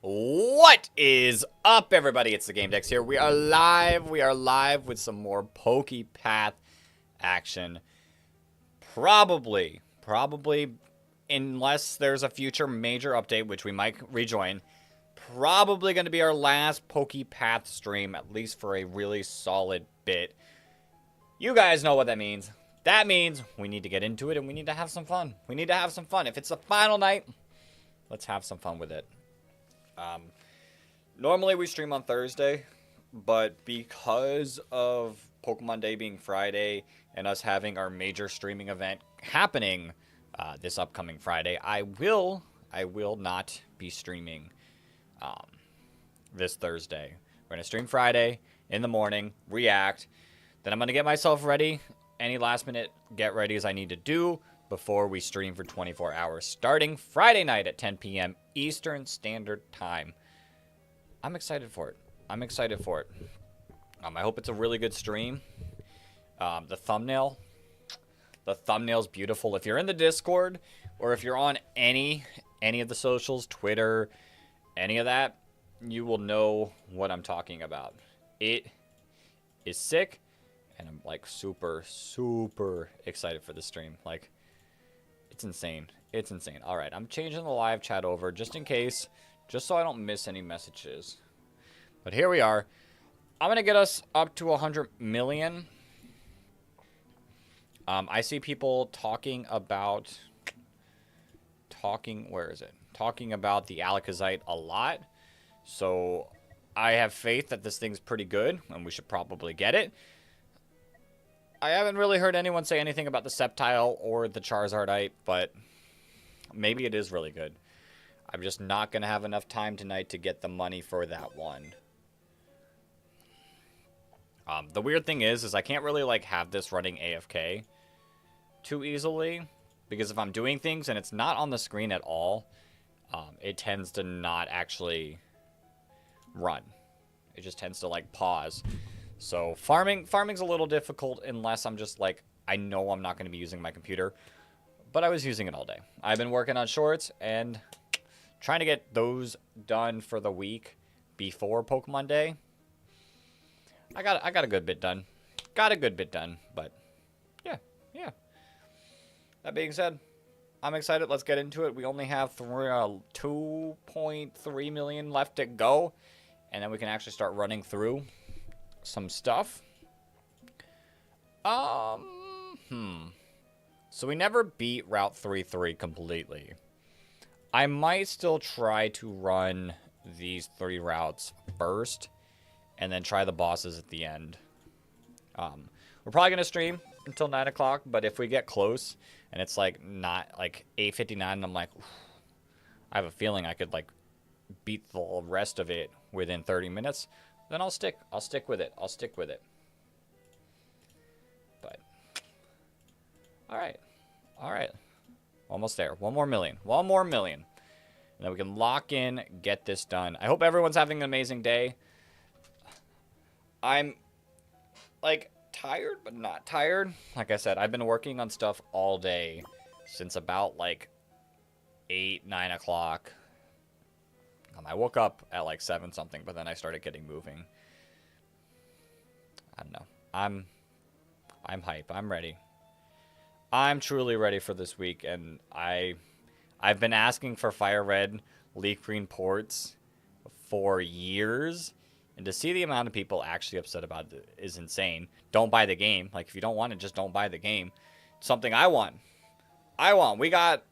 What is up, everybody? It's the Game Dex here. We are live. We are live with some more PokePath action. Probably, unless there's a future major update, which we might rejoin, probably going to be our last PokePath stream, at least for a really solid bit. You guys know what that means. That means we need to get into it and we need to have some fun. We need to have some fun. If it's the final night, let's have some fun with it. Normally we stream on Thursday, but because of Pokemon Day being Friday and us having our major streaming event happening this upcoming Friday, I will not be streaming this Thursday. We're going to stream Friday in the morning, react, then I'm going to get myself ready. Any last minute get readies I need to do before we stream for 24 hours, starting Friday night at 10 p.m. Eastern Standard Time. I'm excited for it. I hope it's a really good stream. The thumbnail's beautiful. If you're in the Discord or if you're on any of the socials, Twitter, any of that, you will know what I'm talking about. It is sick, and I'm like super excited for the stream. Like, it's insane. It's insane. All right, I'm changing the live chat over just in case, just so I don't miss any messages. But here we are. I'm going to get us up to 100 million. I see people talking about the Alakazite a lot. So I have faith that this thing's pretty good and we should probably get it. I haven't really heard anyone say anything about the Sceptile or the Charizardite, but maybe it is really good. I'm just not going to have enough time tonight to get the money for that one. The weird thing is I can't really like have this running AFK too easily, because if I'm doing things and it's not on the screen at all, it tends to not actually run. It just tends to like pause. So farming's a little difficult unless I'm just like, I know I'm not going to be using my computer, but I was using it all day. I've been working on shorts and trying to get those done for the week before Pokemon Day. I got a good bit done. But yeah. That being said, I'm excited. Let's get into it. We only have 2.3 million left to go, and then we can actually start running through some stuff. So we never beat Route 33 completely. I might still try to run these 3 routes first and then try the bosses at the end. We're probably going to stream until 9 o'clock, but if we get close and it's like not like 8:59 and I'm like, I have a feeling I could like beat the rest of it within 30 minutes, then I'll stick with it. But all right. Almost there. One more million. And then we can lock in, get this done. I hope everyone's having an amazing day. I'm like tired, but not tired. Like I said, I've been working on stuff all day since about like 8-9 o'clock. I woke up at like 7 something, but then I started getting moving. I don't know. I'm hype. I'm ready. I'm truly ready for this week, and I've been asking for Fire Red, Leaf Green ports for years, and to see the amount of people actually upset about it is insane. Don't buy the game. Like, if you don't want it, just don't buy the game. Something I want. We got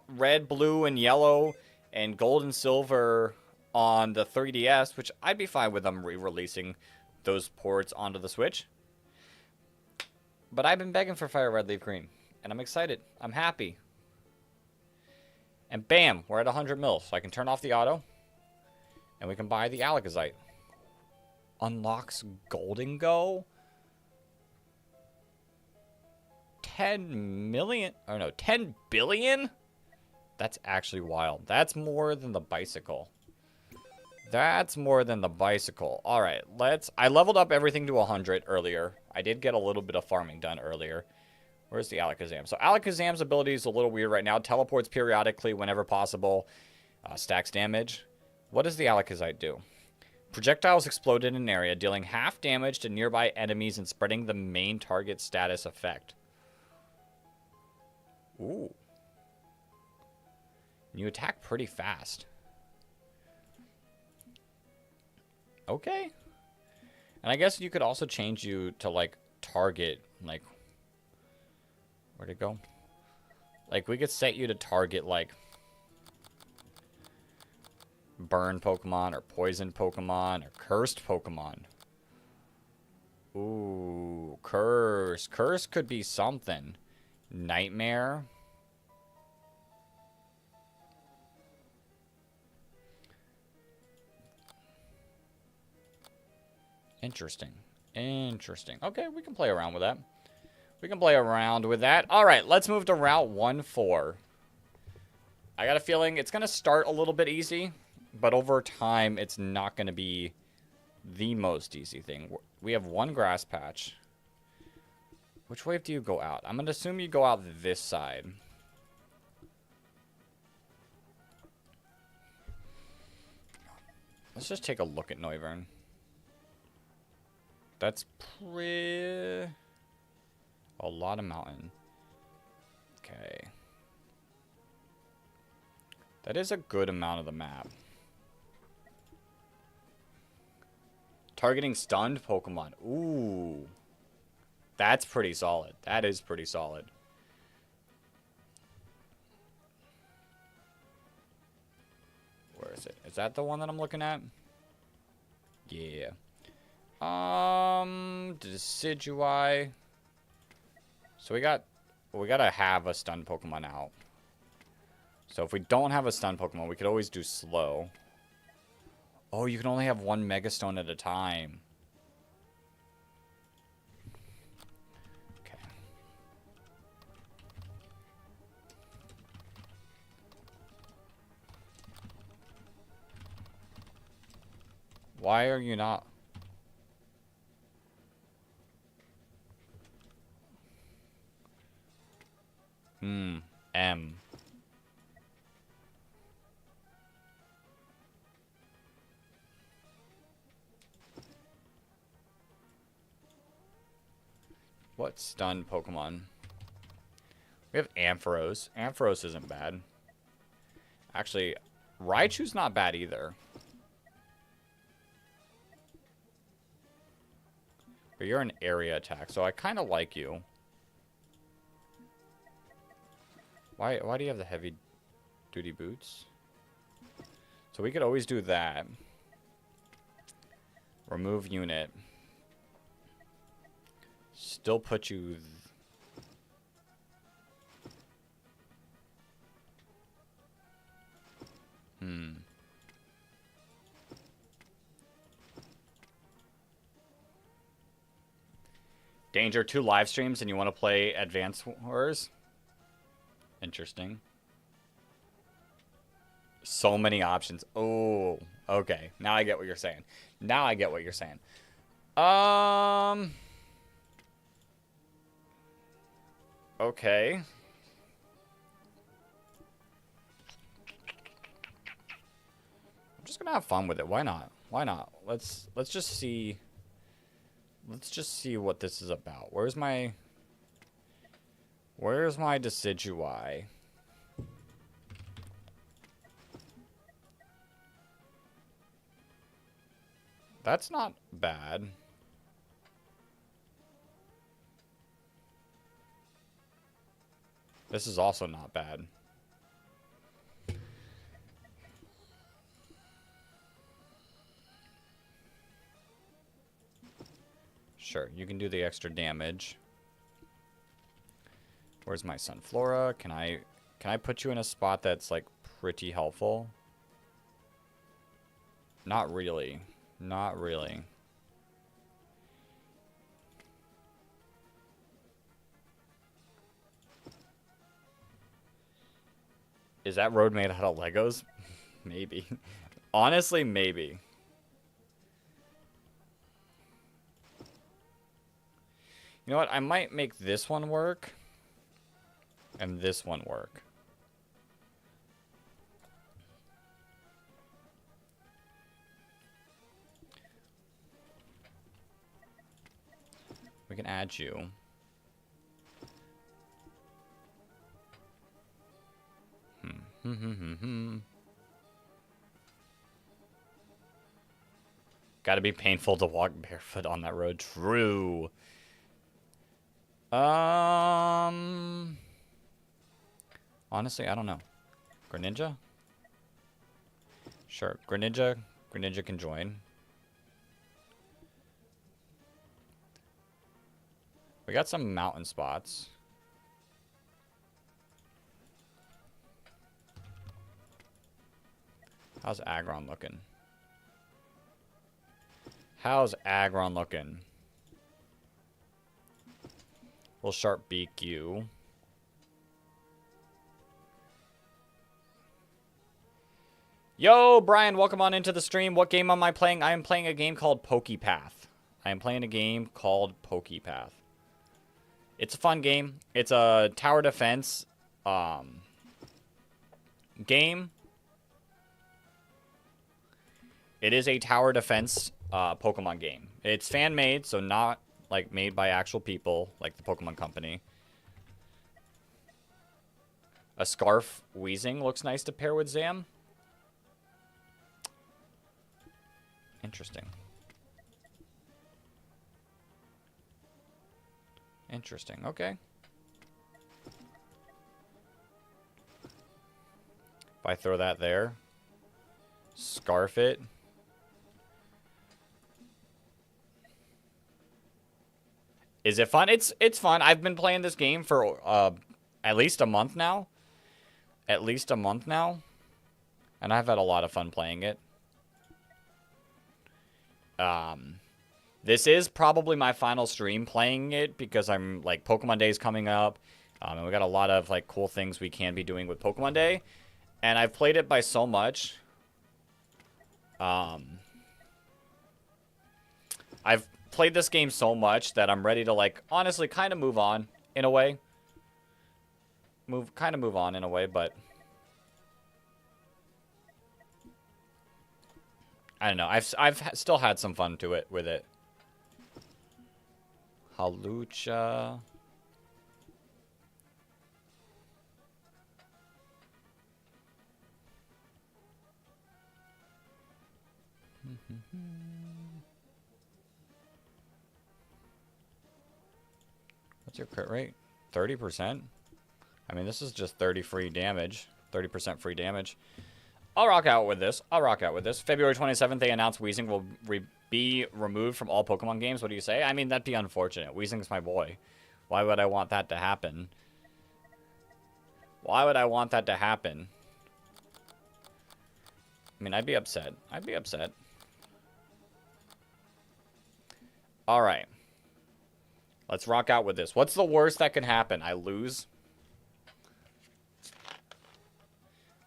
red, blue, and yellow, and gold and silver on the 3DS, which I'd be fine with them re-releasing those ports onto the Switch. But I've been begging for Fire Red, Leaf Green, and I'm excited. I'm happy. And bam, we're at 100 mil, so I can turn off the auto, and we can buy the Alakazite. Unlocks Golden Go. 10 million, or no, 10 billion? That's actually wild. That's more than the bicycle. All right, I leveled up everything to 100 earlier. I did get a little bit of farming done earlier. Where's the Alakazam? So Alakazam's ability is a little weird right now. Teleports periodically whenever possible. Stacks damage. What does the Alakazite do? Projectiles explode in an area, dealing half damage to nearby enemies and spreading the main target status effect. Ooh. You attack pretty fast. Okay. And I guess you could also change you to, like, target, like... Where'd it go? Like, we could set you to target, like... burn Pokemon or poison Pokemon or cursed Pokemon. Ooh, curse. Curse could be something. Nightmare. Interesting. Interesting. Okay, we can play around with that. We can play around with that. All right, let's move to Route 1-4. I got a feeling it's going to start a little bit easy, but over time, it's not going to be the most easy thing. We have one grass patch. Which way do you go out? I'm going to assume you go out this side. Let's just take a look at Noivern. That's pretty... a lot of mountain. Okay. That is a good amount of the map. Targeting stunned Pokemon. Ooh. That's pretty solid. That is pretty solid. Where is it? Is that the one that I'm looking at? Yeah. Decidueye. So we gotta have a stun Pokemon out. So if we don't have a stun Pokemon, we could always do slow. Oh, you can only have one Mega Stone at a time. Okay. Why are you not... M. What stun Pokemon? We have Ampharos. Ampharos isn't bad. Actually, Raichu's not bad either. But you're an area attack, so I kind of like you. Why do you have the heavy duty boots? So we could always do that. Remove unit. Still put you... Danger, 2 live streams and you want to play Advance Wars? Interesting. So many options. Oh, okay. Now I get what you're saying. Now I get what you're saying. Okay. I'm just gonna have fun with it. Why not? Why not? Let's just see. Let's just see what this is about. Where's my Decidueye? That's not bad. This is also not bad. Sure, you can do the extra damage. Where's my Sunflora? Can I put you in a spot that's like pretty helpful? Not really. Not really. Is that road made out of Legos? Maybe. Honestly, maybe. You know what? I might make this one work. And this one work. We can add you. Gotta be painful to walk barefoot on that road. True. Honestly, I don't know. Greninja? Sure. Greninja can join. We got some mountain spots. How's Aggron looking? How's Aggron looking? We'll Sharp Beak you. Yo, Brian, welcome on into the stream. What game am I playing? I am playing a game called PokePath. I am playing a game called PokePath. It's a fun game. It's a tower defense game. It is a tower defense Pokemon game. It's fan-made, so not like made by actual people, like the Pokemon Company. A Scarf Weezing looks nice to pair with Zam. Interesting. Interesting. Okay. If I throw that there, Scarf it. Is it fun? It's fun. I've been playing this game for at least a month now. At least a month now. And I've had a lot of fun playing it. This is probably my final stream playing it because I'm like Pokemon Day is coming up. And we got a lot of like cool things we can be doing with Pokemon Day. And I've played it by so much. I've played this game so much that I'm ready to like honestly kind of move on in a way. Move on in a way, but I don't know. I've still had some fun with it. Halucha. What's your crit rate? 30%? I mean, this is just 30 free damage. 30% free damage. I'll rock out with this. February 27th, they announced Weezing will be removed from all Pokemon games. What do you say? I mean, that'd be unfortunate. Weezing's my boy. Why would I want that to happen? Why would I want that to happen? I mean, I'd be upset. Alright. Let's rock out with this. What's the worst that can happen? I lose?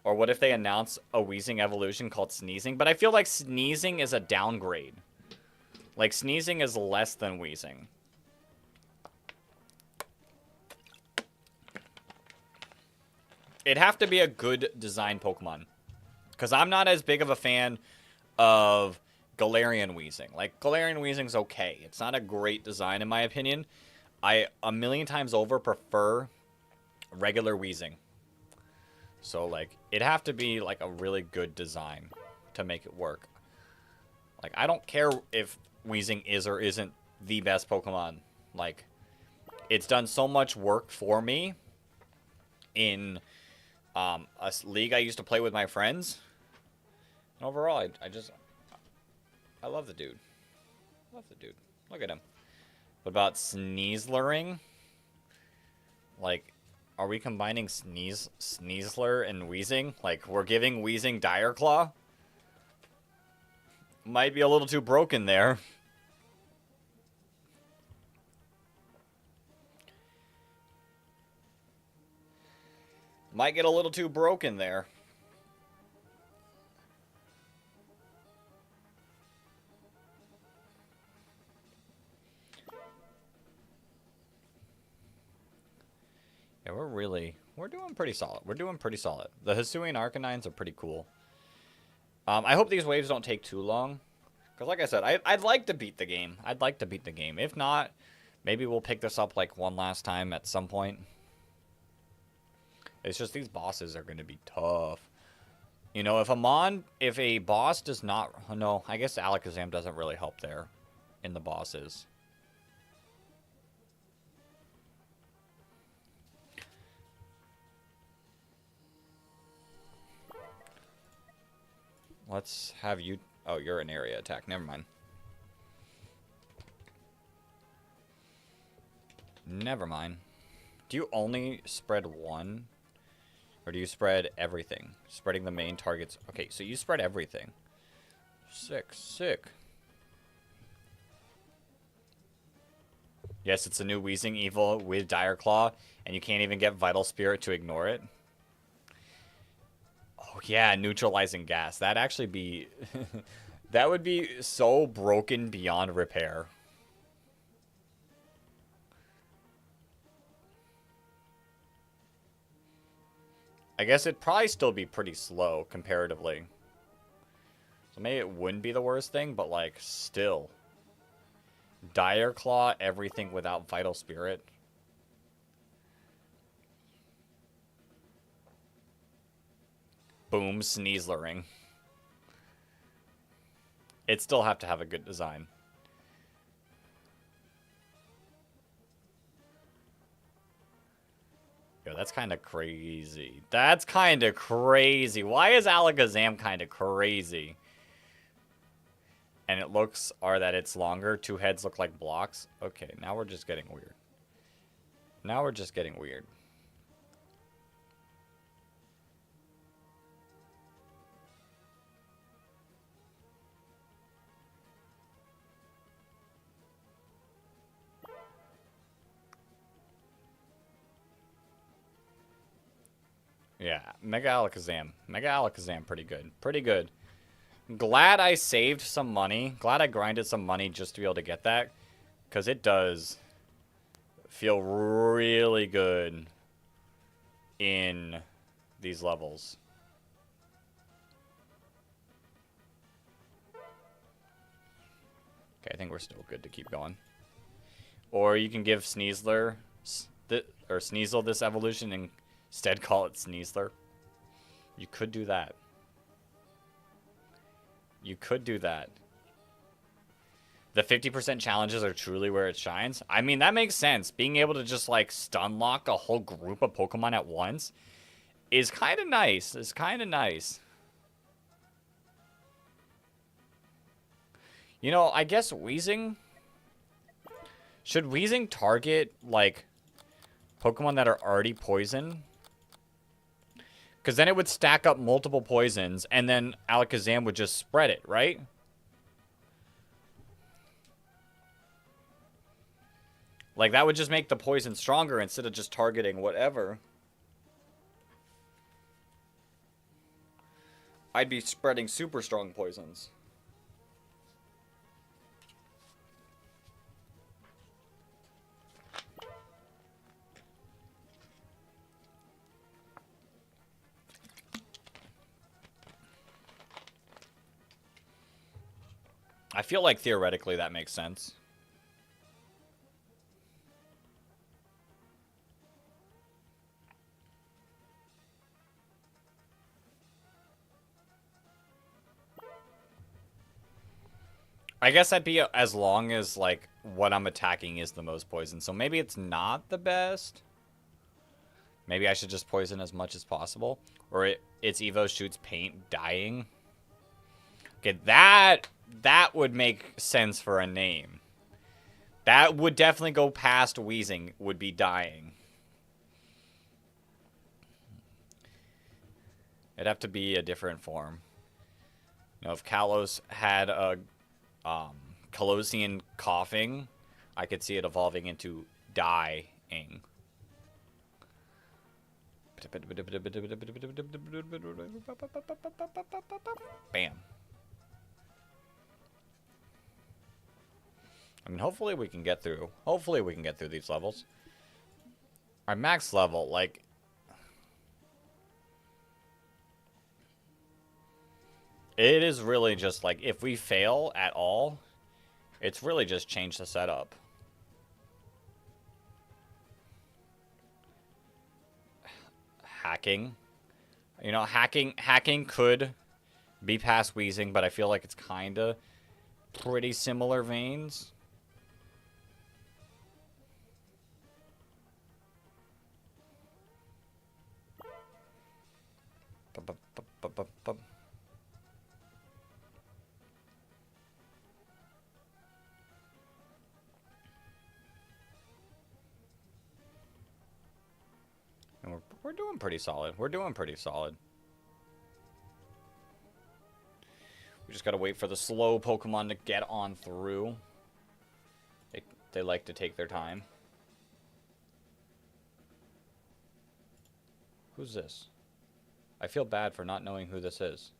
Or what if they announce a Weezing evolution called Sneezing? But I feel like Sneezing is a downgrade. Like, Sneezing is less than Weezing. It'd have to be a good design Pokemon. Because I'm not as big of a fan of Galarian Weezing. Like, Galarian Weezing's okay. It's not a great design, in my opinion. I, a million times over, prefer regular Weezing. So, like, it'd have to be, like, a really good design to make it work. Like, I don't care if Weezing is or isn't the best Pokemon. Like, it's done so much work for me in a league I used to play with my friends. And overall, I love the dude. Look at him. What about Sneasler-ing? Like, are we combining Sneasler and Weezing? Like, we're giving Weezing Dire Claw? Might be a little too broken there. Might get a little too broken there. Yeah, we're doing pretty solid. The Hisuian Arcanines are pretty cool. I hope these waves don't take too long. Because like I said, I'd like to beat the game. If not, Maybe we'll pick this up like one last time at some point. It's just these bosses are going to be tough. You know, if a boss does not... No, I guess Alakazam doesn't really help there in the bosses. Let's have you... Oh, you're an area attack. Never mind. Never mind. Do you only spread one? Or do you spread everything? Spreading the main targets. Okay, so you spread everything. Sick, sick. Yes, it's a new Wheezing Evil with Dire Claw, and you can't even get Vital Spirit to ignore it. Oh yeah, neutralizing gas. That'd actually be... that would be so broken beyond repair. I guess it'd probably still be pretty slow, comparatively. So maybe it wouldn't be the worst thing, but, like, still. Dire Claw, everything without Vital Spirit. Boom, Sneaslering. It'd still have to have a good design. Yo, that's kind of crazy. That's kind of crazy. Why is Alakazam kind of crazy? And it looks, or that it's longer. Two heads look like blocks. Okay, now we're just getting weird. Now we're just getting weird. Yeah, Mega Alakazam. Mega Alakazam, pretty good. Pretty good. Glad I saved some money. Glad I grinded some money just to be able to get that. Because it does feel really good in these levels. Okay, I think we're still good to keep going. Or you can give Sneasler or Sneasel this evolution and instead call it Sneasler. You could do that. You could do that. The 50% challenges are truly where it shines. I mean, that makes sense. Being able to just, like, stun lock a whole group of Pokemon at once is kind of nice. It's kind of nice. You know, I guess Weezing... Should Weezing target, like, Pokemon that are already poison? Because then it would stack up multiple poisons, and then Alakazam would just spread it, right? Like, that would just make the poison stronger instead of just targeting whatever. I'd be spreading super strong poisons. I feel like theoretically that makes sense. I guess that'd be as long as, like, what I'm attacking is the most poison. So maybe it's not the best. Maybe I should just poison as much as possible. Or its Evo shoots paint dying. Okay, that would make sense for a name. That would definitely go past Weezing, would be dying. It'd have to be a different form. You know, if Kalos had a Kalosian coughing, I could see it evolving into dying. Bam. I mean, hopefully we can get through. Hopefully we can get through these levels. Our max level, like... It is really just, like, if we fail at all, it's really just change the setup. hacking. You know, hacking could be past wheezing, but I feel like it's kind of pretty similar veins. And we're doing pretty solid. We're doing pretty solid. We just gotta wait for the slow Pokemon to get on through. They like to take their time. Who's this? I feel bad for not knowing who this is.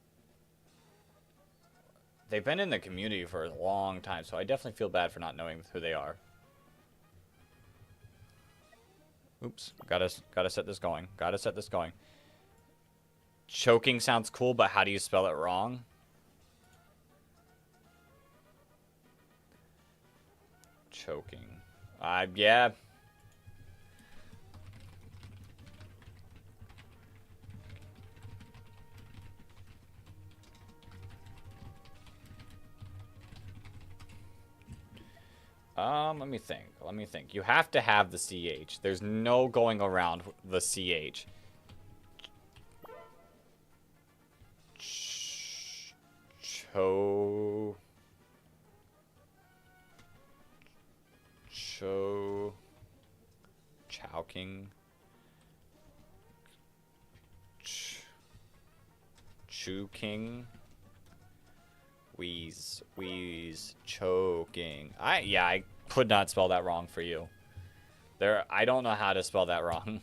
They've been in the community for a long time, so I definitely feel bad for not knowing who they are. Oops. Gotta set this going. Gotta set this going. Choking sounds cool, but how do you spell it wrong? Choking. Yeah. Let me think. Let me think. You have to have the CH. There's no going around the CH. Chowking. Chooking. Wheeze, choking. I could not spell that wrong for you. I don't know how to spell that wrong.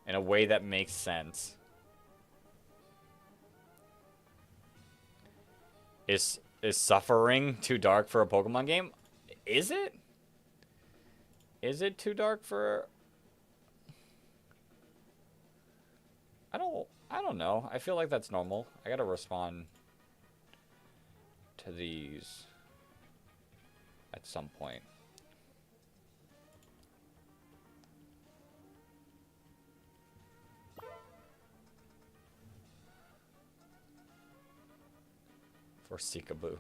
In a way that makes sense. Is suffering too dark for a Pokemon game? Is it? Is it too dark for... I don't know. I feel like that's normal. I gotta respond to these at some point. For Seekaboo.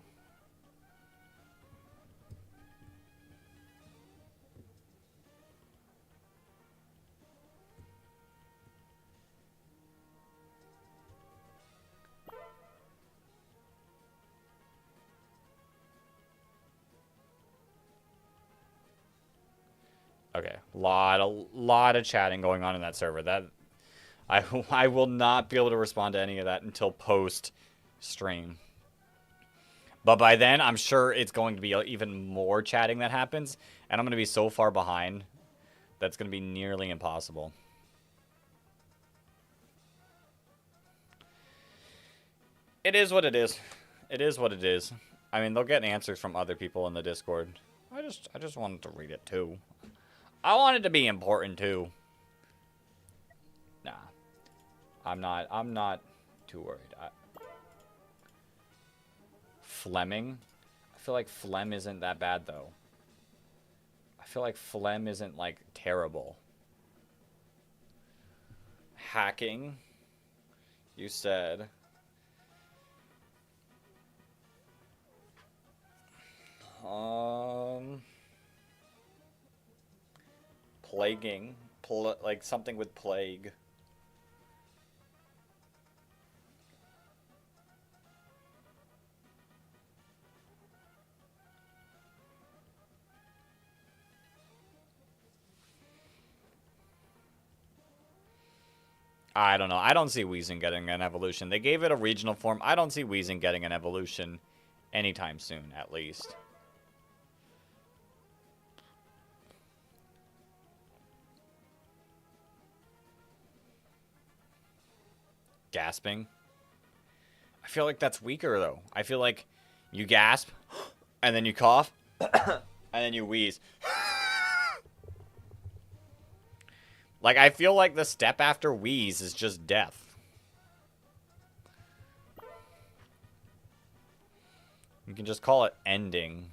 Okay, lot of chatting going on in that server. That I will not be able to respond to any of that until post stream. But by then, I'm sure it's going to be even more chatting that happens, and I'm going to be so far behind that's going to be nearly impossible. It is what it is. It is what it is. I mean, they'll get answers from other people in the Discord. I just wanted to read it too. I want it to be important too. Nah. I'm not too worried. Flemming? I feel like phlegm isn't that bad though. I feel like phlegm isn't like terrible. Hacking? You said. Plaguing. Like something with plague. I don't know. I don't see Weezing getting an evolution. They gave it a regional form. I don't see Weezing getting an evolution anytime soon, at least. Gasping. I feel like that's weaker, though. I feel like you gasp, and then you cough, and then you wheeze. Like, I feel like the step after wheeze is just death. You can just call it ending.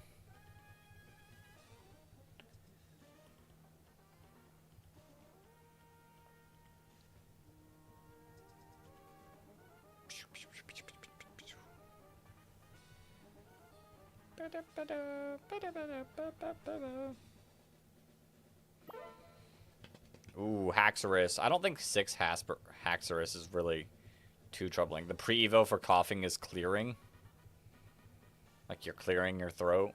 Ooh, Haxorus. I don't think 6 Haxorus is really too troubling. The pre-evo for coughing is clearing. Like you're clearing your throat.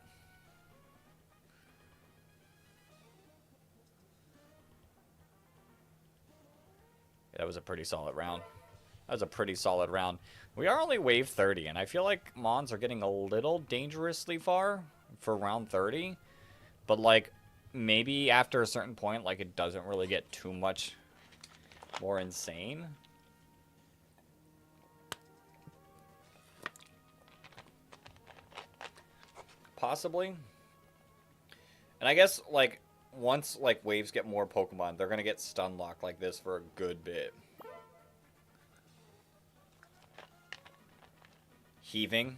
Yeah, that was a pretty solid round. That was a pretty solid round. We are only wave 30, and I feel like Mons are getting a little dangerously far for round 30. But, like, maybe after a certain point, like, it doesn't really get too much more insane. Possibly. And I guess, like, once, like, waves get more Pokemon, they're going to get stun locked like this for a good bit. Heaving.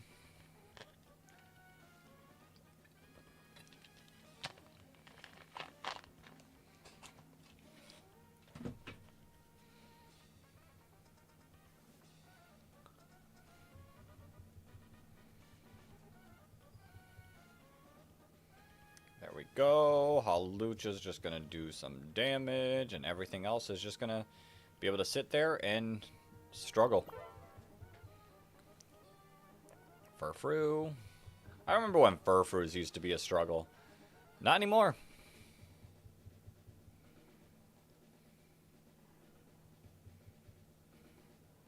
There we go. Halucha's just going to do some damage, and everything else is just going to be able to sit there and struggle. Furfrou. I remember when Furfrous used to be a struggle. Not anymore.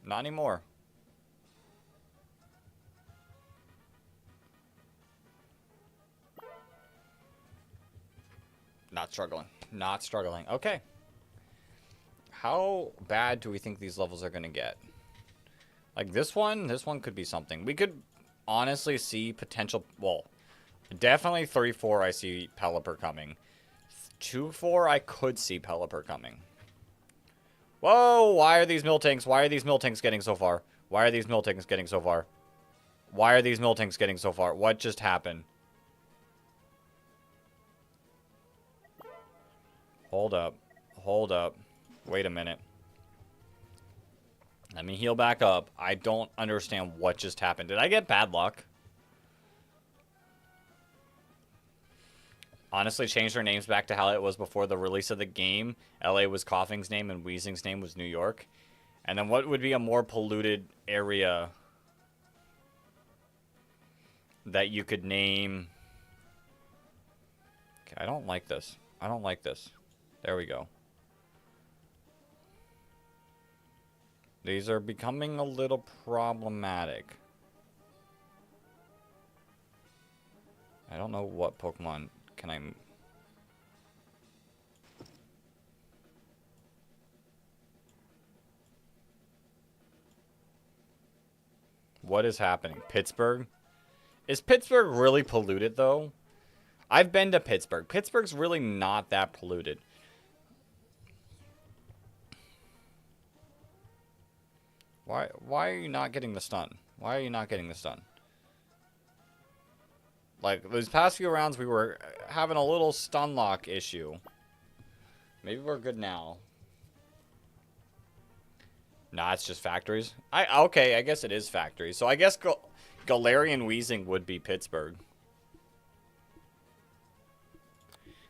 Not anymore. Not struggling. Not struggling. Okay. How bad do we think these levels are going to get? Like this one could be something. We could honestly see potential, well, definitely 3-4 I see Pelipper coming. 2-4 I could see Pelipper coming. Whoa, why are these Miltanks? Why are these Miltanks getting so far? Why are these Miltanks getting so far? Why are these Miltanks getting so far? What just happened? Hold up. Hold up. Wait a minute. Let me heal back up. I don't understand what just happened. Did I get bad luck? Honestly, change their names back to how it was before the release of the game. LA was Coughing's name and Wheezing's name was New York. And then what would be a more polluted area that you could name? Okay, I don't like this. I don't like this. There we go. These are becoming a little problematic. I don't know what Pokemon can I... What is happening? Pittsburgh? Is Pittsburgh really polluted, though? I've been to Pittsburgh. Pittsburgh's really not that polluted. Why are you not getting the stun? Why are you not getting the stun? Like, those past few rounds, we were having a little stun lock issue. Maybe we're good now. Nah, it's just factories. Okay, I guess it is factories. So I guess Galarian Weezing would be Pittsburgh.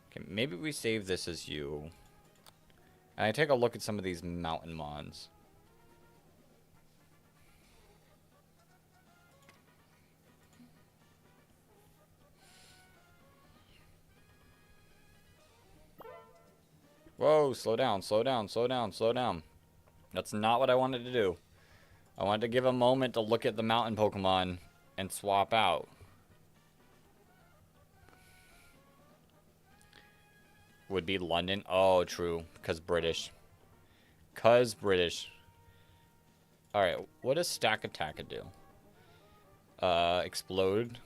Okay, maybe we save this as you. And I take a look at some of these mountain mons. Whoa, slow down, slow down, slow down, slow down. That's not what I wanted to do. I wanted to give a moment to look at the mountain Pokemon and swap out. Would be London. Oh, true. Because British. Because British. Alright, what does Stack Attack do? Explode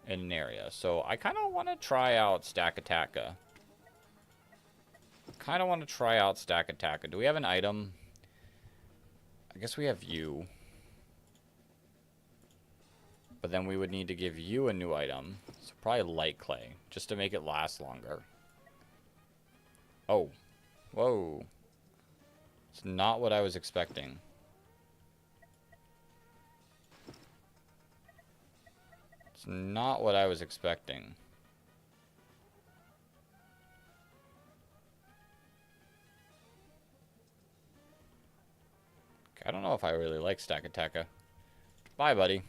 in an area. So I kind of want to try out Stack Attack. Kind of want to try out Stack Attack. Do we have an item? I guess we have you. But then we would need to give you a new item. So probably Light Clay. Just to make it last longer. Oh. Whoa. It's not what I was expecting. That's not what I was expecting. I don't know if I really like Stakataka. Bye, buddy.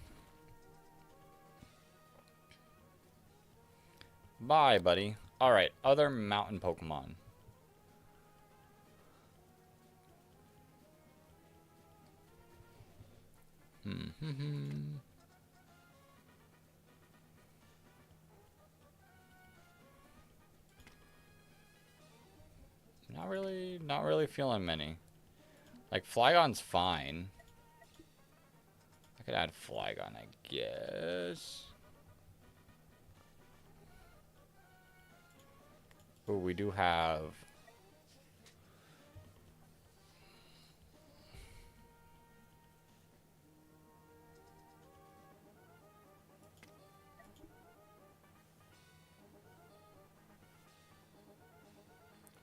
Bye, buddy. Alright, other mountain Pokemon. Not really feeling many. Like, Flygon's fine. I could add Flygon, I guess. Ooh, we do have...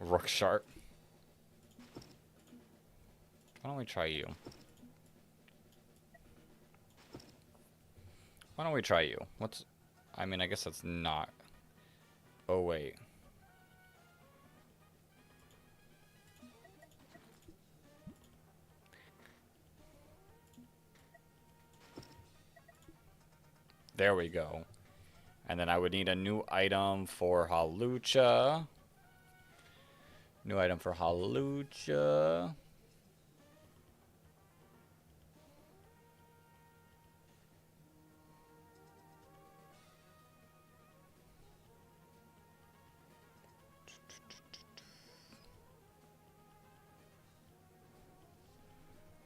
Rookshark. Why don't we try you? Why don't we try you? What's... I mean, I guess that's not... Oh, wait. There we go. And then I would need a new item for Hawlucha. New item for Hawlucha.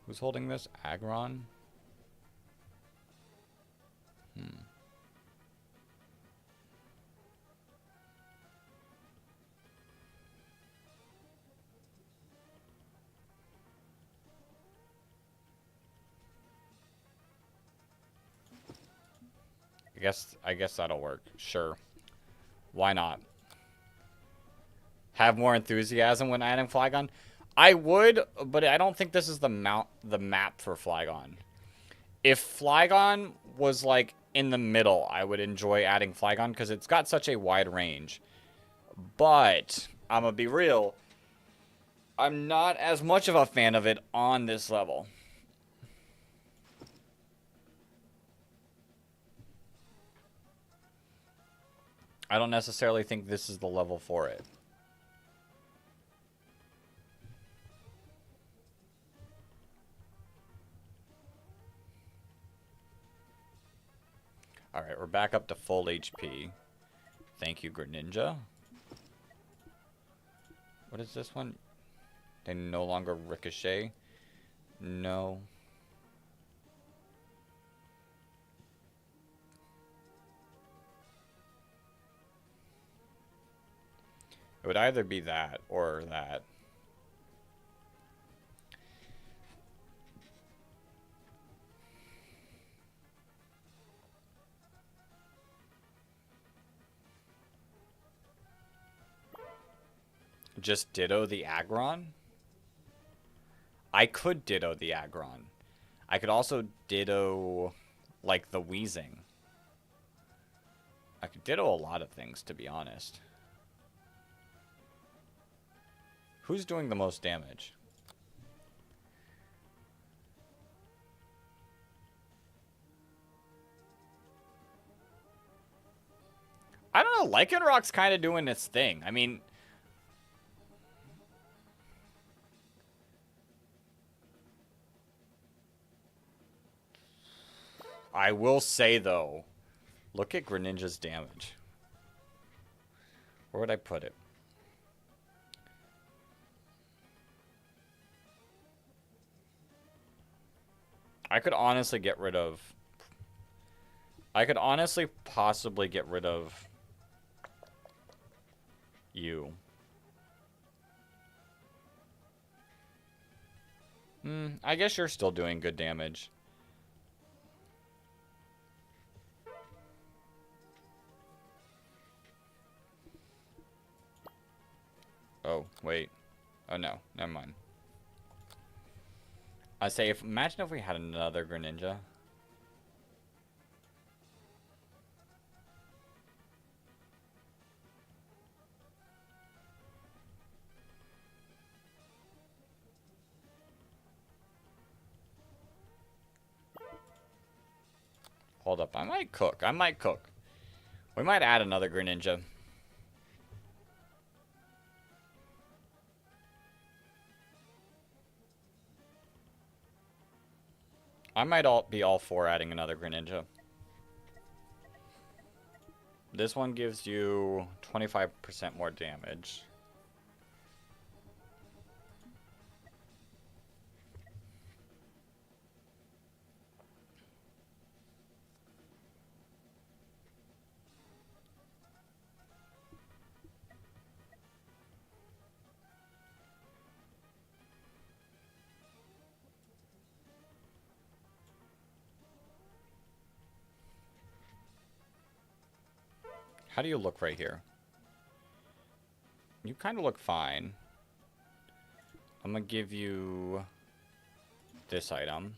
Who's holding this? Aggron? I guess that'll work. Sure. Why not? Have more enthusiasm when adding Flygon? I would, but I don't think this is the map for Flygon. If Flygon was like in the middle, I would enjoy adding Flygon because it's got such a wide range. But I'm gonna be real, I'm not as much of a fan of it on this level. I don't necessarily think this is the level for it. Alright, we're back up to full HP. Thank you, Greninja. What is this one? They no longer ricochet? No. It would either be that or that. Just ditto the Aggron? I could ditto the Aggron. I could also ditto, like, the Weezing. I could ditto a lot of things, to be honest. Who's doing the most damage? I don't know. Lycanroc's kind of doing its thing. I mean... I will say, though, look at Greninja's damage. Where would I put it? I could honestly get rid of... I could honestly possibly get rid of you. I guess you're still doing good damage. Oh, wait. Oh, no. Never mind. I say, imagine if we had another Greninja. Hold up. I might cook. I might cook. We might add another Greninja. I might be all for adding another Greninja. This one gives you 25% more damage. How do you look right here? You kind of look fine. I'm going to give you this item.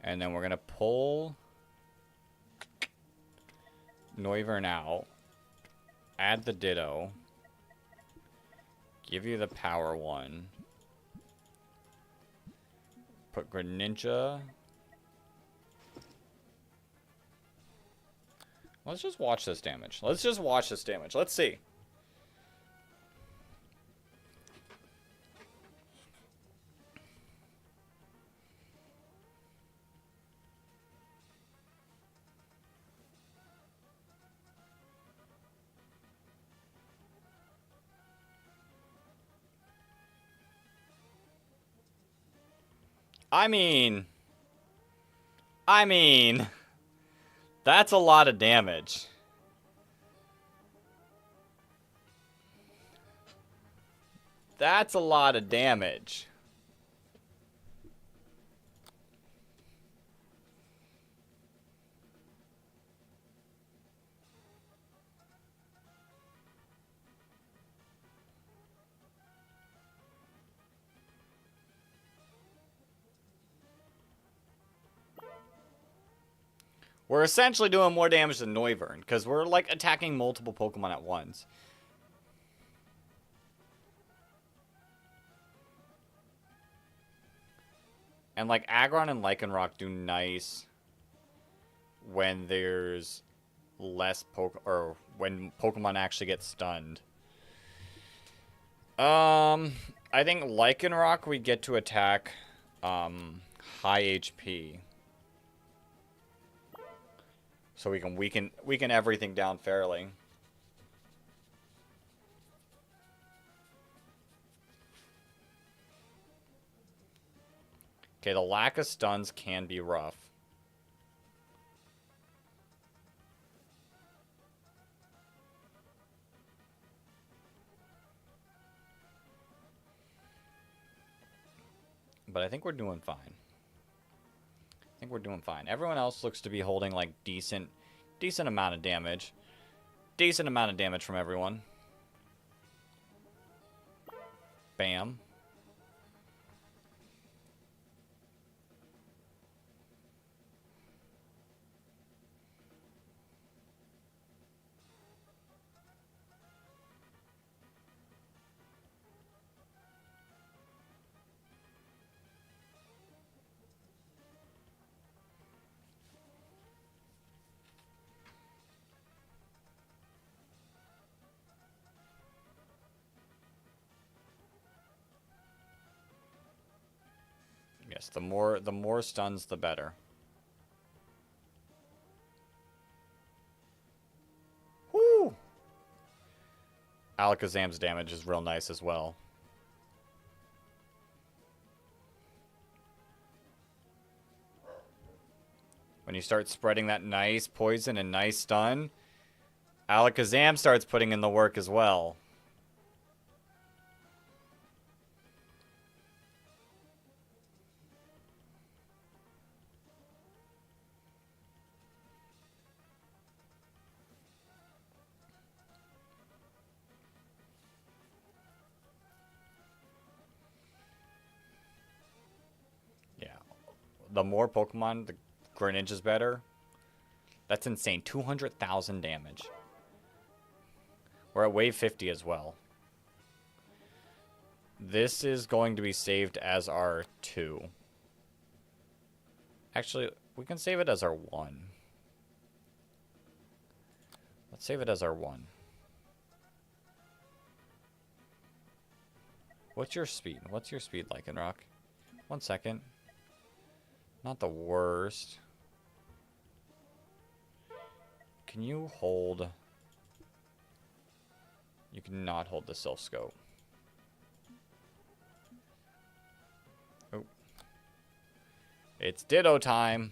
And then we're going to pull Noivern out. Add the Ditto. Give you the power one. Put Greninja. Let's just watch this damage. Let's just watch this damage. Let's see. I mean, that's a lot of damage. That's a lot of damage. We're essentially doing more damage than Noivern, because we're, like, attacking multiple Pokemon at once. And, like, Aggron and Lycanroc do nice when there's less or when Pokemon actually get stunned. I think Lycanroc we get to attack, high HP. So we can weaken everything down fairly. Okay, the lack of stuns can be rough. But I think we're doing fine. I think we're doing fine. Everyone else looks to be holding, like, decent amount of damage. Decent amount of damage from everyone. Bam. Yes, the more stuns, the better. Whoo! Alakazam's damage is real nice as well. When you start spreading that nice poison and nice stun, Alakazam starts putting in the work as well. Yeah. The more Pokemon, the Greninja's better. That's insane. 200,000 damage. We're at wave 50 as well. This is going to be saved as our 2. Actually, We can save it as our 1. Let's save it as our 1. What's your speed? What's your speed like in Rock? 1 second. Not the worst. Can you hold... You cannot hold the self scope. Oh. It's ditto time.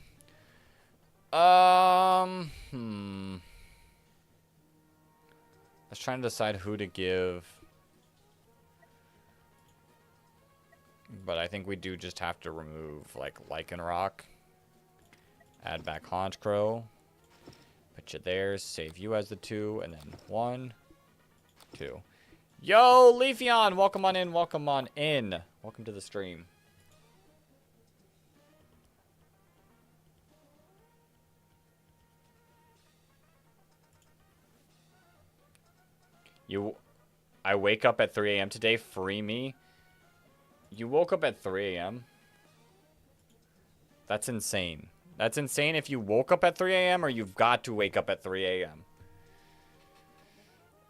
I was trying to decide who to give. But I think we do just have to remove, like Lycanroc. Add back Honchkrow. Put you there. Save you as the 2. And then 1, 2. Yo, Leafeon! Welcome on in. Welcome on in. Welcome to the stream. I wake up at 3 a.m. today. Free me. You woke up at 3 a.m.? That's insane. That's insane if you woke up at 3 a.m. or you've got to wake up at 3 a.m.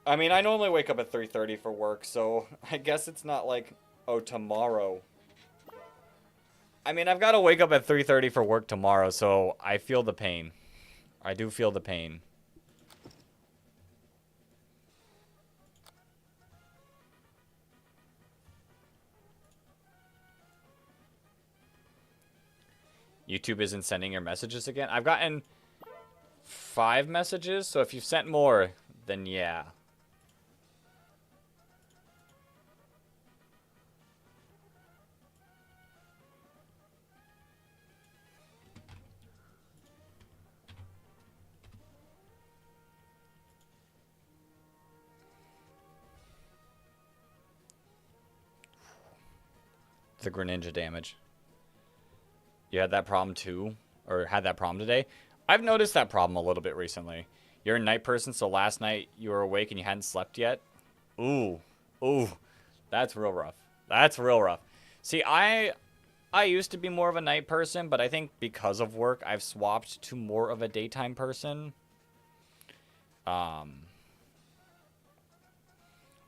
I mean, I normally wake up at 3:30 for work, so I guess it's not like, oh, tomorrow. I mean, I've got to wake up at 3:30 for work tomorrow, so I feel the pain. I do feel the pain. YouTube isn't sending your messages again. I've gotten 5 messages, so if you've sent more, then yeah. The Greninja damage. You had that problem too? Or had that problem today? I've noticed that problem a little bit recently. You're a night person, so last night you were awake and you hadn't slept yet? Ooh. Ooh. That's real rough. That's real rough. See, I used to be more of a night person, but I think because of work, I've swapped to more of a daytime person.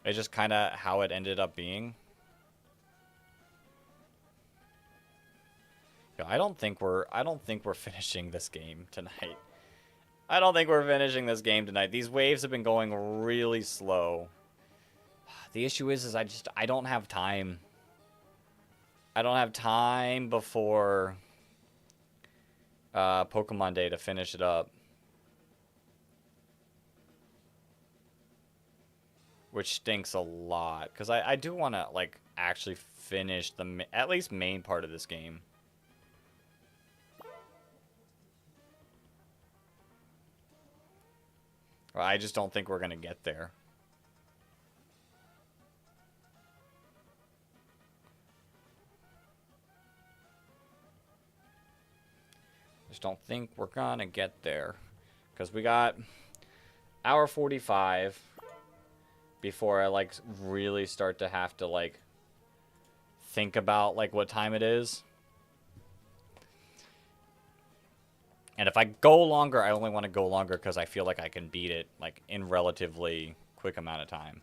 It's just kind of how it ended up being. I don't think we're finishing this game tonight. I don't think we're finishing this game tonight. These waves have been going really slow. The issue is I don't have time. I don't have time before Pokemon Day to finish it up. Which stinks a lot, because I do want to, like, actually finish the at least main part of this game. I just don't think we're going to get there. Just don't think we're going to get there. Because we got hour 45 before I, like, really start to have to, like, think about, like, what time it is. And if I go longer, I only want to go longer because I feel like I can beat it, like, in relatively quick amount of time.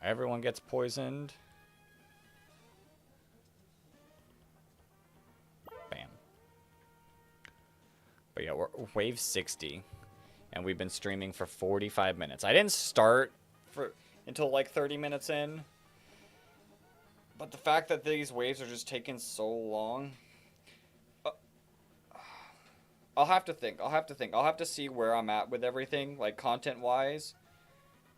Everyone gets poisoned. Bam. But yeah, we're wave 60. And we've been streaming for 45 minutes. I didn't start until like 30 minutes in. But the fact that these waves are just taking so long. I'll have to think. I'll have to see where I'm at with everything, like content-wise,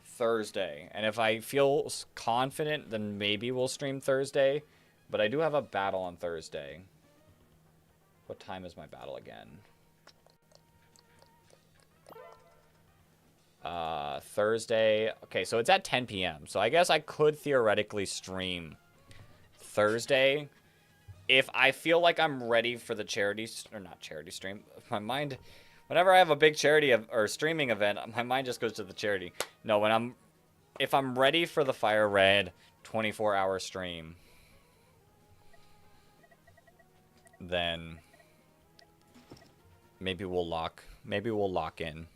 Thursday. And if I feel confident, then maybe we'll stream Thursday. But I do have a battle on Thursday. What time is my battle again? Thursday. Okay, so it's at 10 p.m. So I guess I could theoretically stream Thursday if I feel like I'm ready for the charity, or not charity stream, my mind, whenever I have a big charity or streaming event, my mind just goes to the charity. No, if I'm ready for the Fire Red 24-hour stream, then maybe we'll lock in.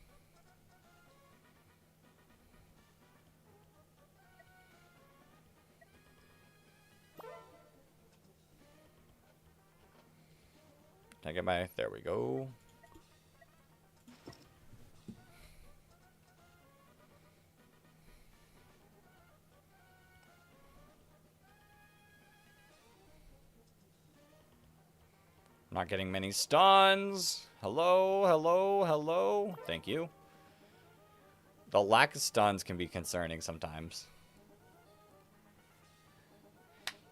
Can I get my, there we go. Not getting many stuns. Hello, hello, hello. Thank you. The lack of stuns can be concerning sometimes.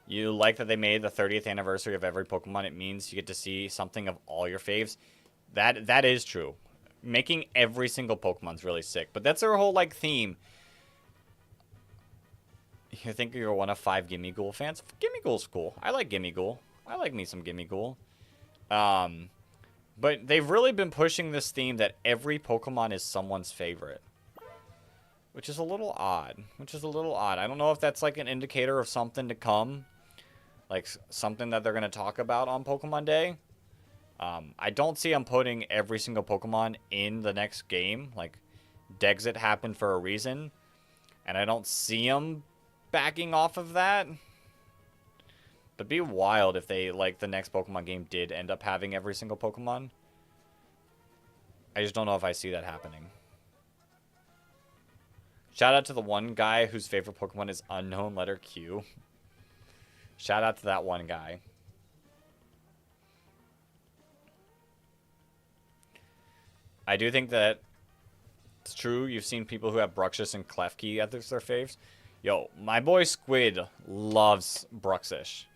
You like that they made the 30th anniversary of every Pokemon. It means you get to see something of all your faves. That is true. Making every single Pokemon's really sick. But that's their whole, like, theme. You think you're one of 5 Gimmighoul fans? Gimmighoul's cool. I like Gimmighoul. I like me some Gimmighoul. But they've really been pushing this theme that every Pokemon is someone's favorite. Which is a little odd. I don't know if that's, like, an indicator of something to come. Like, something that they're going to talk about on Pokemon Day. I don't see them putting every single Pokemon in the next game. Like, Dexit happened for a reason. And I don't see them backing off of that. But it'd be wild if they, like, the next Pokemon game did end up having every single Pokemon. I just don't know if I see that happening. Shout out to the one guy whose favorite Pokemon is unknown letter Q. Shout out to that one guy. I do think that it's true. You've seen people who have Bruxish and Klefki as their faves. Yo, my boy Squid loves Bruxish.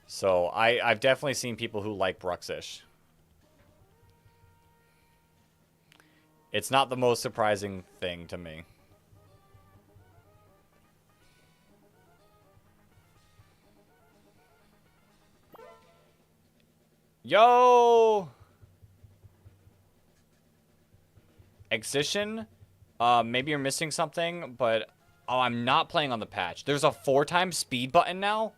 So I've definitely seen people who like Bruxish. It's not the most surprising thing to me. Yo! Excision? Maybe you're missing something, but... Oh, I'm not playing on the patch. There's a 4x speed button now?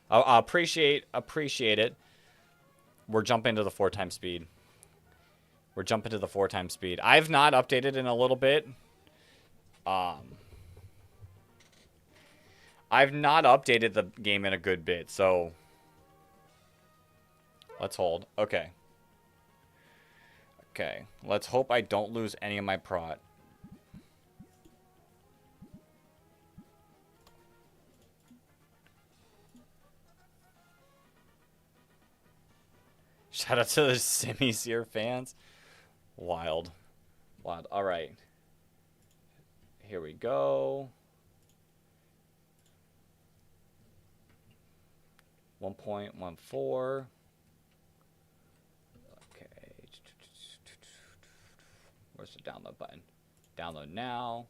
I appreciate it. We're jumping to the 4x speed. I've not updated in a little bit. I've not updated the game in a good bit, so let's hold. Okay. Let's hope I don't lose any of my prot. Shout out to the Simisear fans. Wild. All right. Here we go. 1.14. Okay. Where's the download button? Download now.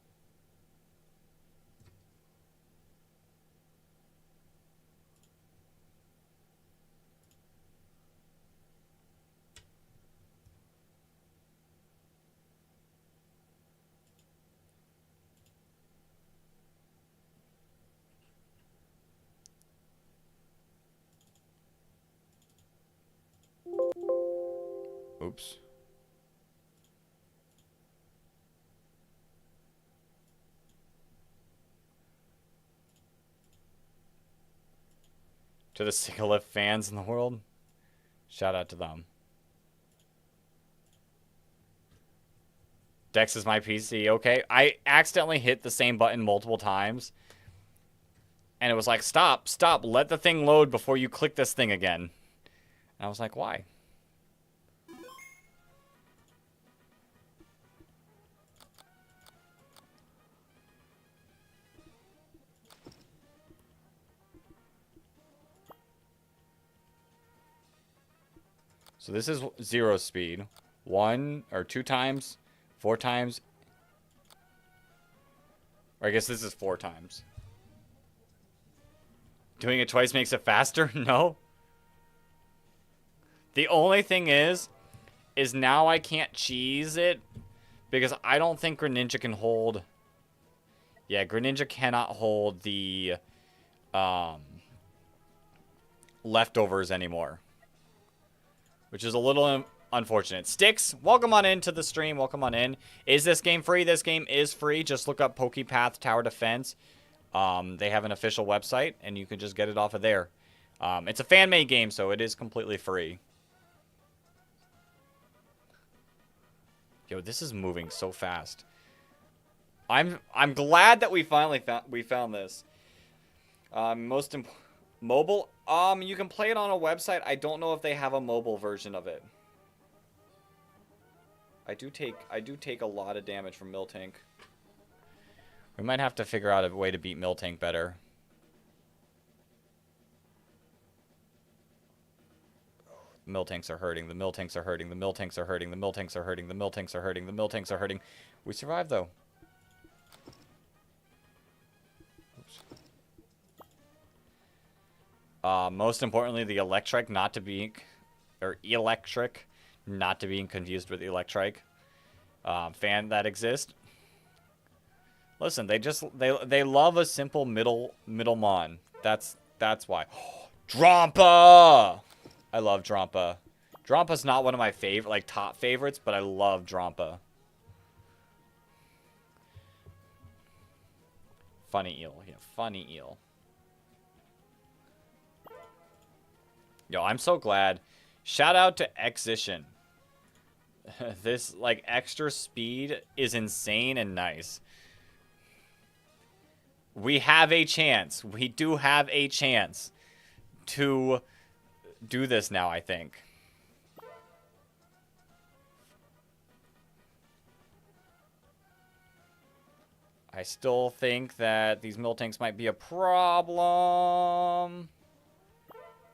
Oops. To the Sigalith fans in the world, shout out to them. Dex is my PC, okay? I accidentally hit the same button multiple times. And it was like, stop, let the thing load before you click this thing again. And I was like, why? So this is 0 speed. 1 or 2 times 4 times. Or I guess this is 4 times. Doing it twice makes it faster? No. The only thing is now I can't cheese it because I don't think Greninja can hold. Yeah, Greninja cannot hold the leftovers anymore, which is a little unfortunate. Sticks, welcome on into the stream. Welcome on in. Is this game free? This game is free. Just look up PokePath Tower Defense. They have an official website, and you can just get it off of there. It's a fan-made game, so it is completely free. Yo, this is moving so fast. I'm glad that we finally found this. Mobile. You can play it on a website. I don't know if they have a mobile version of it. I do take a lot of damage from Miltank. We might have to figure out a way to beat Miltank better. The Miltanks are hurting. The Miltanks are hurting. The Miltanks are hurting. The Miltanks are hurting. The Miltanks are hurting. The Miltanks are hurting. We survived though. Most importantly, the Electric not to be, or Electric not to be confused with Electric. Fan that exists. Listen, they love a simple middle mon. That's why. Drampa! I love Drampa. Drampa's not one of my top favorites, but I love Drampa. Funny eel. Yeah, funny eel. Yo, I'm so glad. Shout out to Excision. This, extra speed is insane and nice. We have a chance. We do have a chance to do this now, I think. I still think that these Miltanks might be a problem.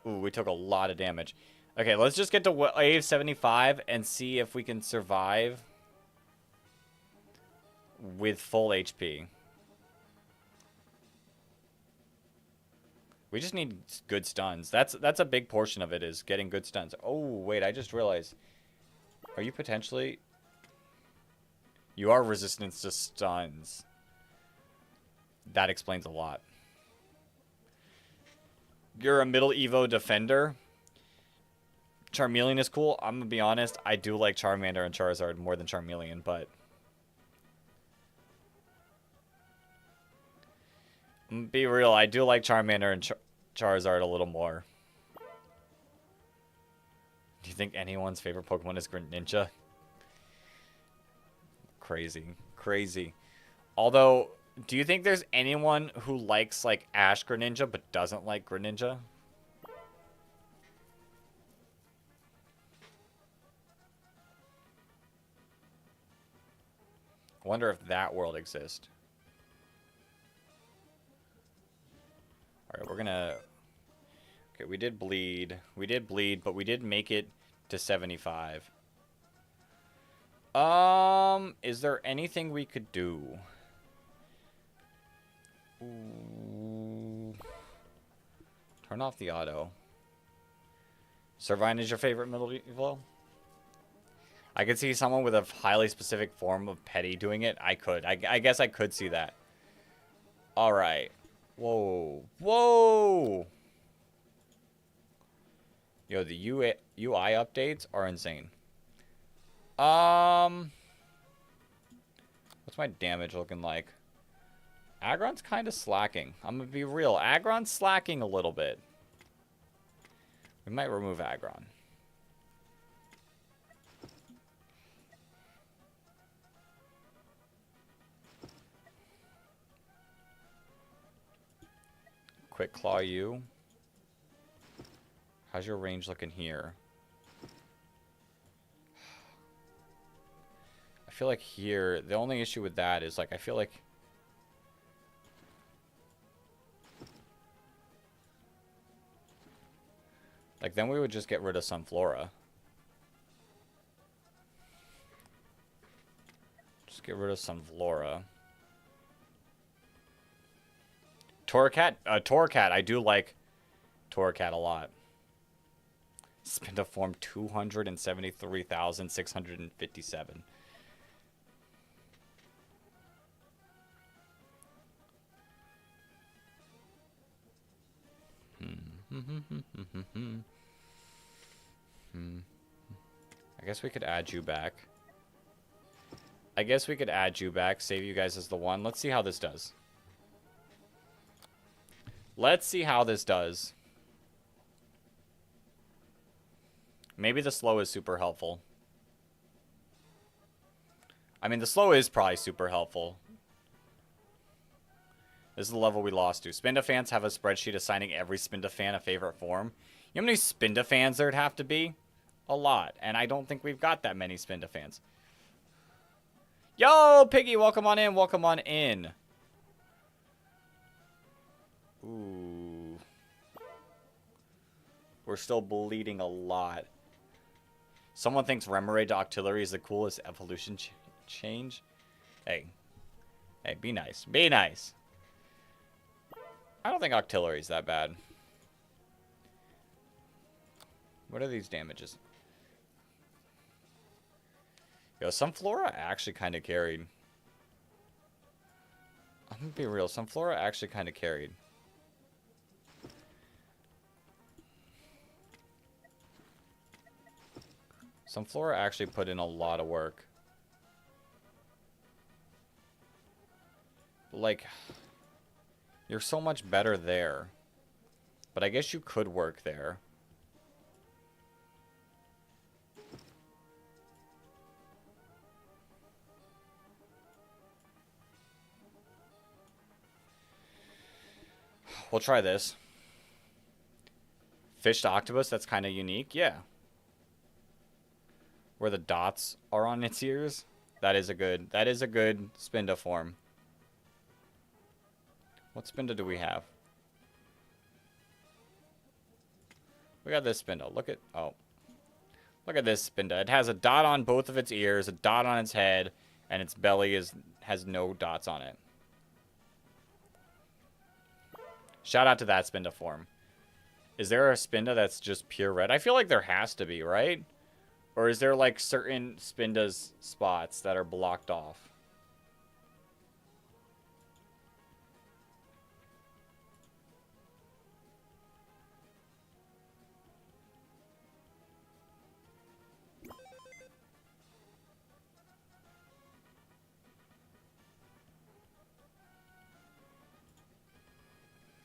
Ooh, we took a lot of damage. Okay, let's just get to wave 75 and see if we can survive with full HP. We just need good stuns. That's a big portion of it, is getting good stuns. Oh, wait, I just realized. Are you potentially... You are resistant to stuns. That explains a lot. You're a middle Evo defender. Charmeleon is cool. I'm going to be honest. I do like Charmander and Charizard more than Charmeleon, but... Be real, I do like Charmander and Charizard a little more. Do you think anyone's favorite Pokemon is Greninja? Crazy. Crazy. Although, do you think there's anyone who likes, Ash Greninja but doesn't like Greninja? I wonder if that world exists. Alright, we're gonna... Okay, we did bleed. We did bleed, but we did make it to 75. Is there anything we could do? Ooh. Turn off the auto. Servine is your favorite middle Evo? I could see someone with a highly specific form of Petty doing it. I could. I guess I could see that. Alright. Whoa. Whoa! Yo, the UI updates are insane. What's my damage looking like? Aggron's kind of slacking. I'm gonna be real. Aggron's slacking a little bit. We might remove Aggron. Quick Claw you. How's your range looking here? I feel like here, the only issue with that is, I feel like... then we would just get rid of Sunflora. Get rid of some Flora. Torracat, I do like Torracat a lot. Spindaform 273,657. I guess we could add you back. Save you guys as the one. Let's see how this does. Maybe the slow is super helpful. I mean, the slow is probably super helpful. This is the level we lost to. Spindafans have a spreadsheet assigning every Spindafan a favorite form. You know how many Spindafans there'd have to be? A lot. And I don't think we've got that many Spindafans. Yo, Piggy, welcome on in. Welcome on in. Ooh. We're still bleeding a lot. Someone thinks Remoraid to Octillery is the coolest evolution change. Hey. Hey, be nice. Be nice. I don't think Octillery is that bad. What are these damages? Yo, some Flora actually kind of carried. I'm gonna be real. Some Flora actually kind of carried. Some Flora actually put in a lot of work. Like, you're so much better there. But I guess you could work there. We'll try this. Fish to octopus, that's kind of unique. Yeah. Where the dots are on its ears. That is a good Spinda-form. What Spinda do we have? We got this Spinda. Look at this Spinda. It has a dot on both of its ears, a dot on its head, and its belly has no dots on it. Shout out to that Spinda form. Is there a Spinda that's just pure red? I feel like there has to be, right? Or is there like certain Spinda's spots that are blocked off?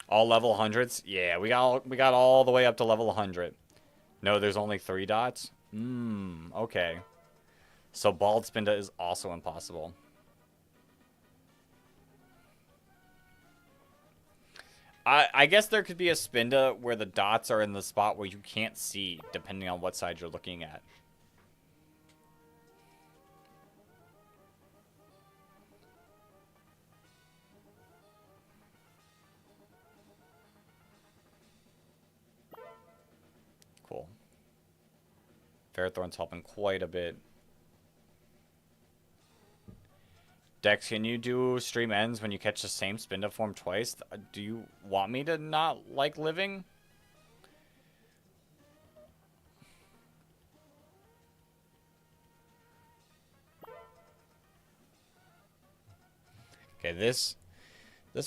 All level 100s? Yeah, we got all the way up to level 100. No, there's only 3 dots? Okay. So Bald Spinda is also impossible. I guess there could be a Spinda where the dots are in the spot where you can't see, depending on what side you're looking at. Cool. Ferrothorn's helping quite a bit. Dex, can you do stream ends when you catch the same Spinda form twice? Do you want me to not like living? Okay, this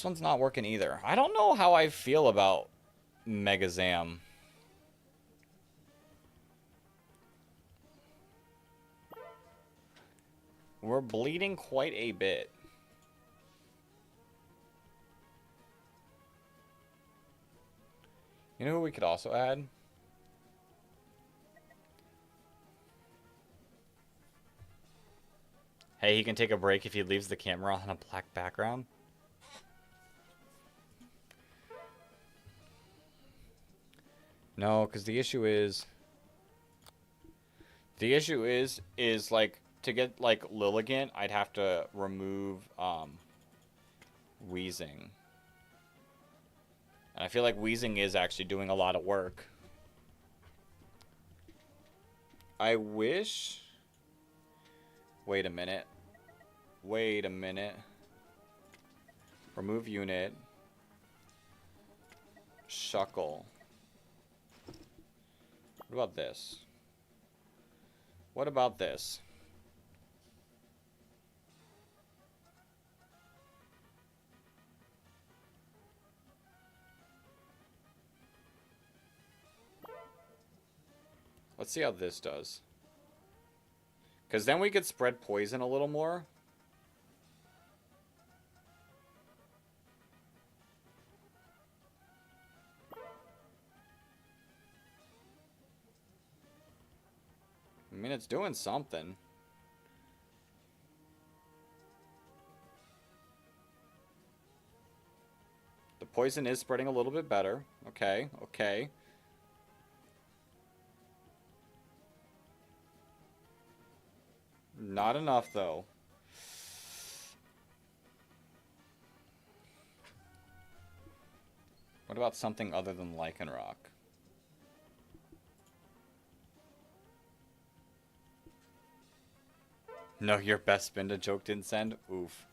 one's not working either. I don't know how I feel about Megazam. We're bleeding quite a bit. You know who we could also add? Hey, he can take a break if he leaves the camera on a black background. No, because the issue is like, to get, like, Lilligant, I'd have to remove, Wheezing. And I feel like Wheezing is actually doing a lot of work. I wish... Wait a minute. Wait a minute. Remove unit. Shuckle. What about this? What about this? Let's see how this does. Because then we could spread poison a little more. I mean, it's doing something. The poison is spreading a little bit better. Okay, okay. Not enough, though. What about something other than Lycanroc? No, your best spin to joke didn't send? Oof.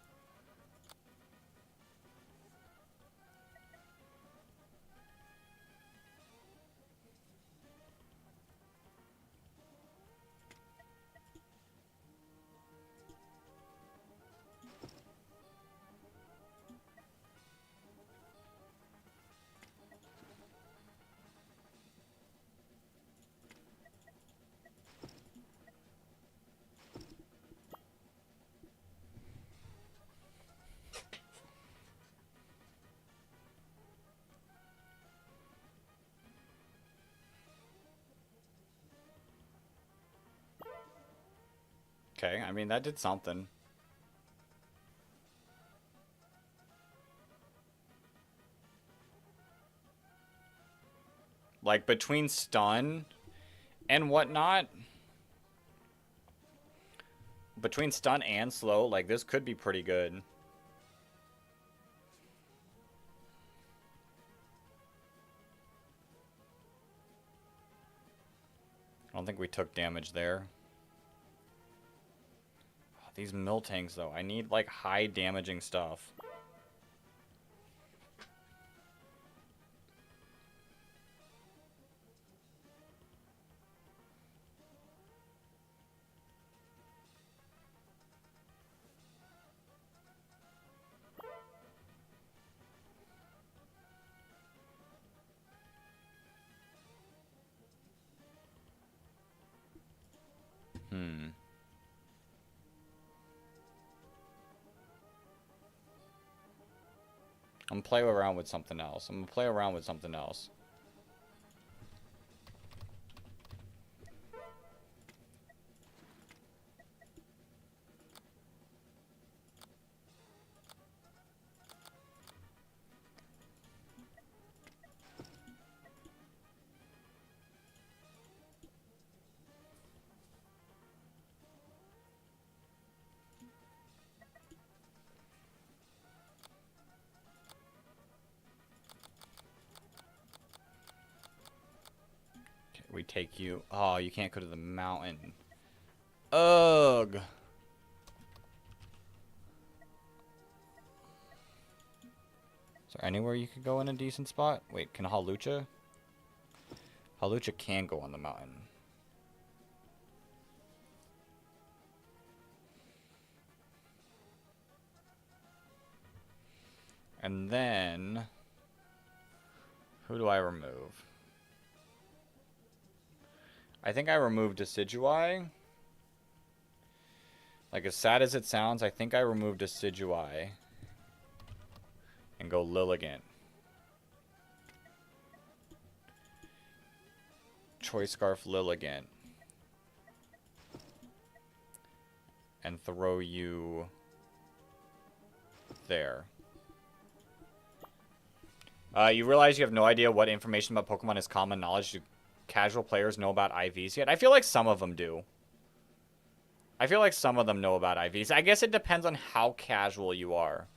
Okay, I mean, that did something. Like, between stun and whatnot, between stun and slow, like, this could be pretty good. I don't think we took damage there. Oh, these Miltanks, though. I need, like, high damaging stuff. I'm gonna play around with something else. Okay, we take you. Oh, you can't go to the mountain. Ugh. Is there anywhere you could go in a decent spot? Wait, can Hawlucha? Hawlucha can go on the mountain. And then... who do I remove? I think I removed Decidueye. Like, as sad as it sounds, I think I removed Decidueye. And go Lilligant. Choice Scarf Lilligant. And throw you there. You realize you have no idea what information about Pokemon is common knowledge. Do casual players know about IVs yet? I feel like some of them do. I feel like some of them know about IVs. I guess it depends on how casual you are.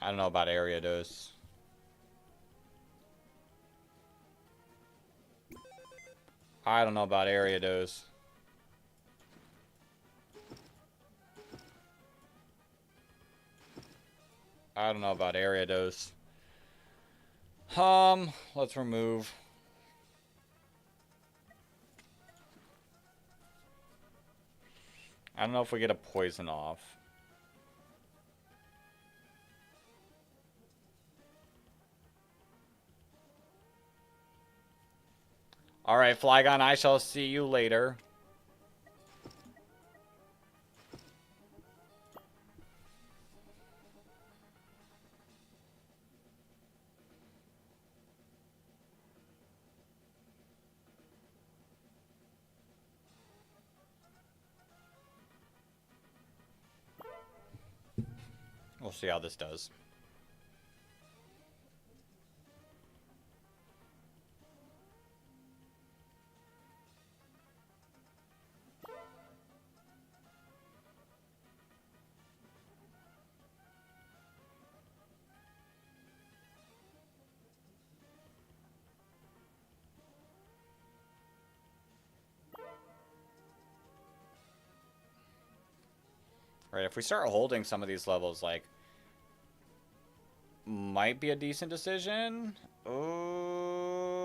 I don't know about area dose. I don't know about area dose. I don't know about area dose. Let's remove. I don't know if we get a poison off. Alright, Flygon, I shall see you later. We'll see how this does. Right, if we start holding some of these levels, like, might be a decent decision. Oh,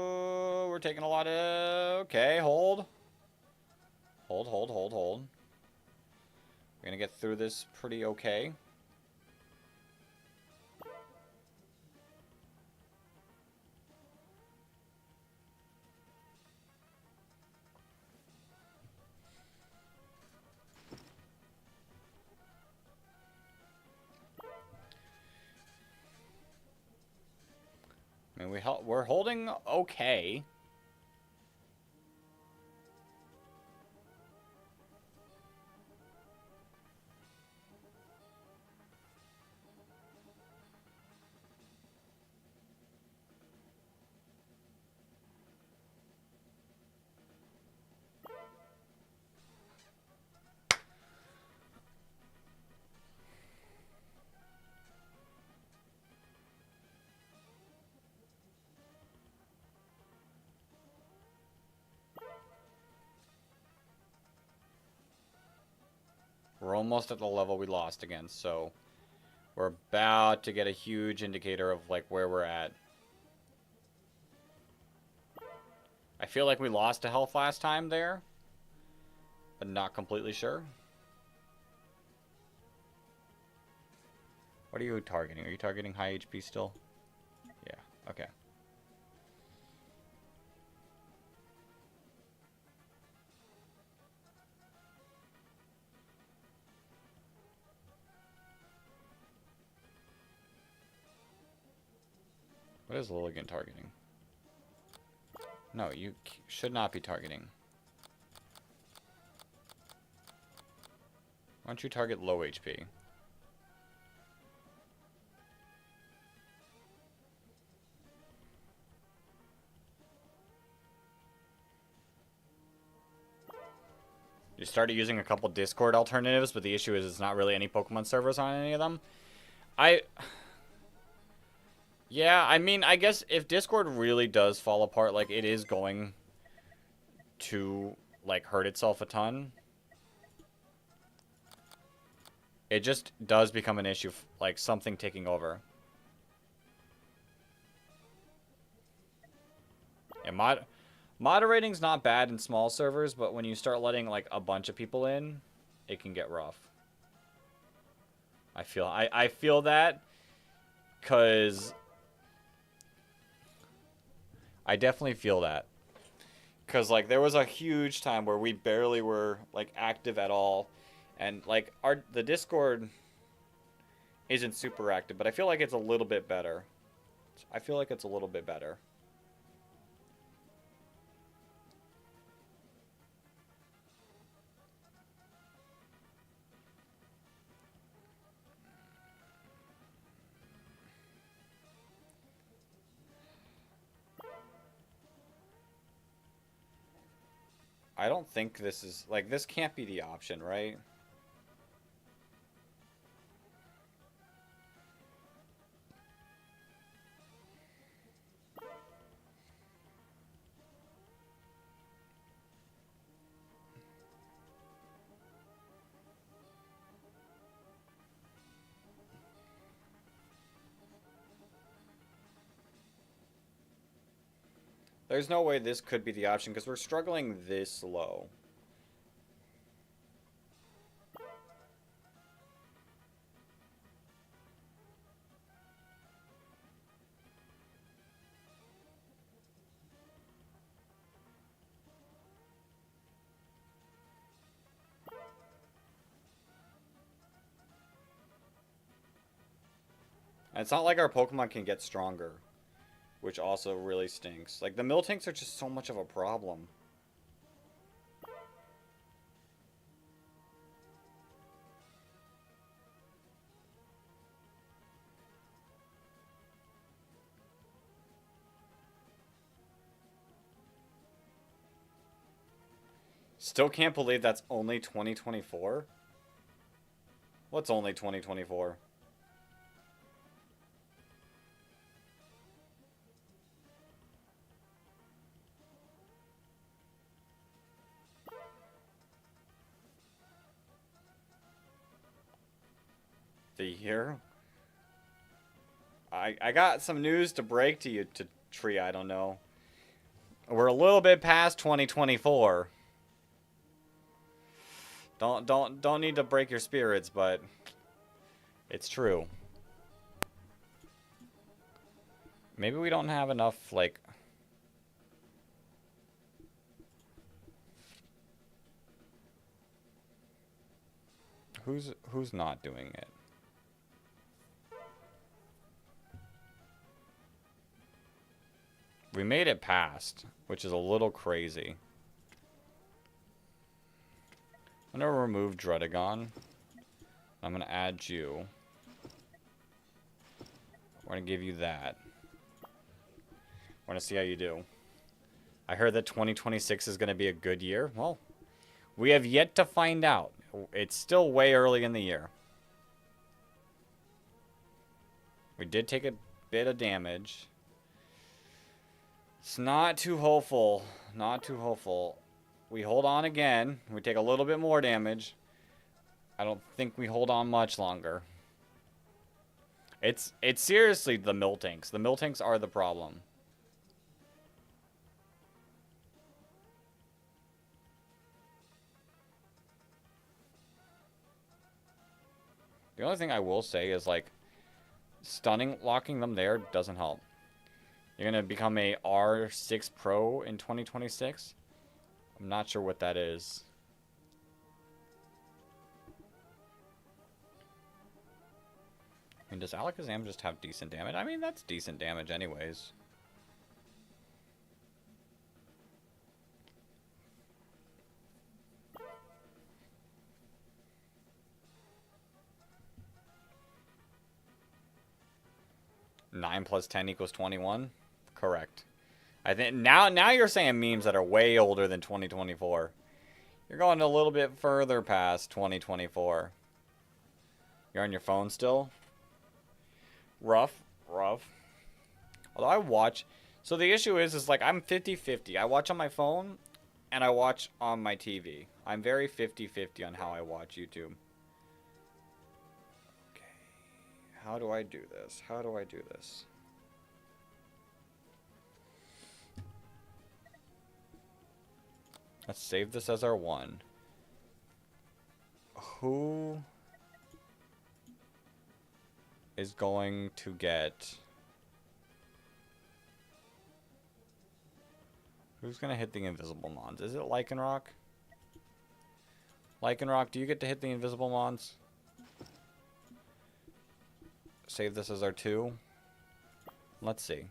we're taking a lot of... Okay, hold. Hold, hold, hold, hold. We're gonna get through this pretty okay. I mean, we're holding okay. We're almost at the level we lost against, so we're about to get a huge indicator of, like, where we're at. I feel like we lost to health last time there, but not completely sure. What are you targeting? Are you targeting high HP still? Yeah, okay. What is Lilligant targeting? No, you should not be targeting. Why don't you target low HP? You started using a couple Discord alternatives, but the issue is it's not really any Pokemon servers on any of them. Yeah, I mean, I guess if Discord really does fall apart, like, it is going to, like, hurt itself a ton. It just does become an issue, like, something taking over. And moderating's not bad in small servers, but when you start letting, like, a bunch of people in, it can get rough. I feel that, because I definitely feel that. Because, like, there was a huge time where we barely were, like, active at all. And, like, the Discord isn't super active, but I feel like it's a little bit better. I feel like it's a little bit better. I don't think this is, like, this can't be the option, right? There's no way this could be the option because we're struggling this low. And it's not like our Pokemon can get stronger, which also really stinks. Like, the Miltanks are just so much of a problem. Still can't believe that's only 2024? What's only 2024? The year? I got some news to break to you, to Tree, I don't know. We're a little bit past 2024. Don't need to break your spirits, but it's true. Maybe we don't have enough, like... Who's not doing it? We made it past, which is a little crazy. I'm gonna remove Dredagon. I'm gonna add you. We're gonna give you that. We're gonna see how you do. I heard that 2026 is gonna be a good year. Well, we have yet to find out. It's still way early in the year. We did take a bit of damage. It's not too hopeful. Not too hopeful. We hold on again. We take a little bit more damage. I don't think we hold on much longer. It's seriously the Miltanks. The Miltanks are the problem. The only thing I will say is, like, stunning locking them there doesn't help. You're going to become a R6 Pro in 2026? I'm not sure what that is. I mean, does Alakazam just have decent damage? I mean, that's decent damage anyways. Nine plus 10 equals 21? Correct. I think now you're saying memes that are way older than 2024. You're going a little bit further past 2024. You're on your phone still? Rough. Although I watch... So the issue is like, I'm 50-50. I watch on my phone, and I watch on my TV. I'm very 50-50 on how I watch YouTube. Okay. How do I do this? How do I do this? Let's save this as our one. Who is going to get... Who's going to hit the invisible mons? Is it Lycanroc? Lycanroc, do you get to hit the invisible mons? Save this as our two. Let's see.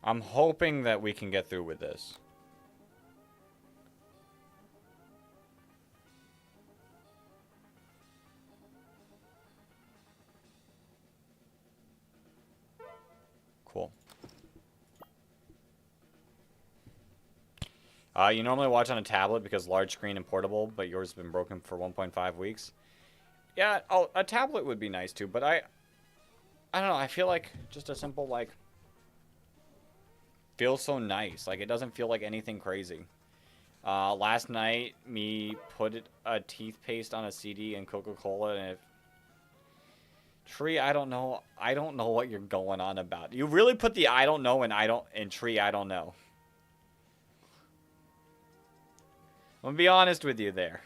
I'm hoping that we can get through with this. Cool. You normally watch on a tablet because large screen and portable, but yours has been broken for 1.5 weeks. Yeah, oh, a tablet would be nice too, but I don't know, I feel like just a simple, like, feels so nice. Like, it doesn't feel like anything crazy. Last night, me put a teeth paste on a CD and Coca-Cola, and it Tree, I don't know. I don't know what you're going on about. You really put the I don't know in tree, I don't know. I'm gonna be honest with you there.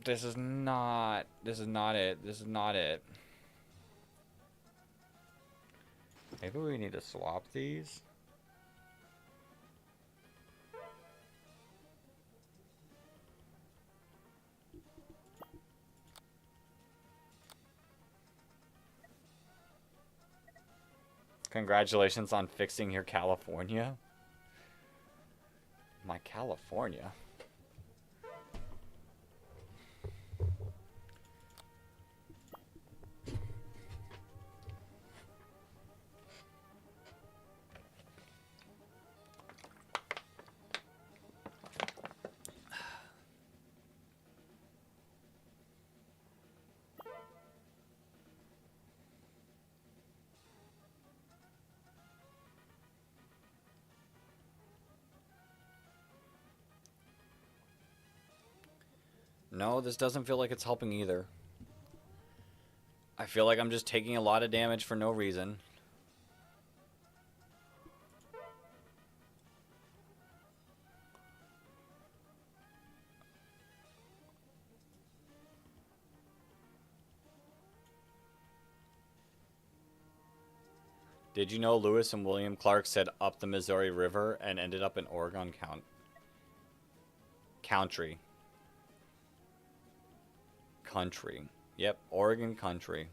This is not it. This is not it. Maybe we need to swap these. Congratulations on fixing your California. My California? No, this doesn't feel like it's helping either. I feel like I'm just taking a lot of damage for no reason. Did you know Lewis and William Clark said up the Missouri River and ended up in Oregon Country. Yep, Oregon country.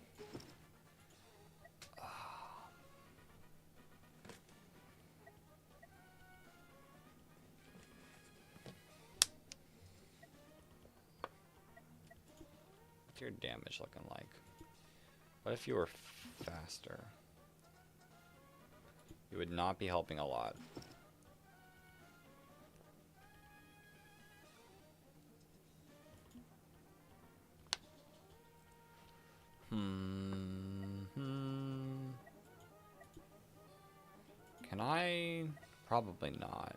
What's your damage looking like? What if you were faster? You would not be helping a lot. Can I? Probably not.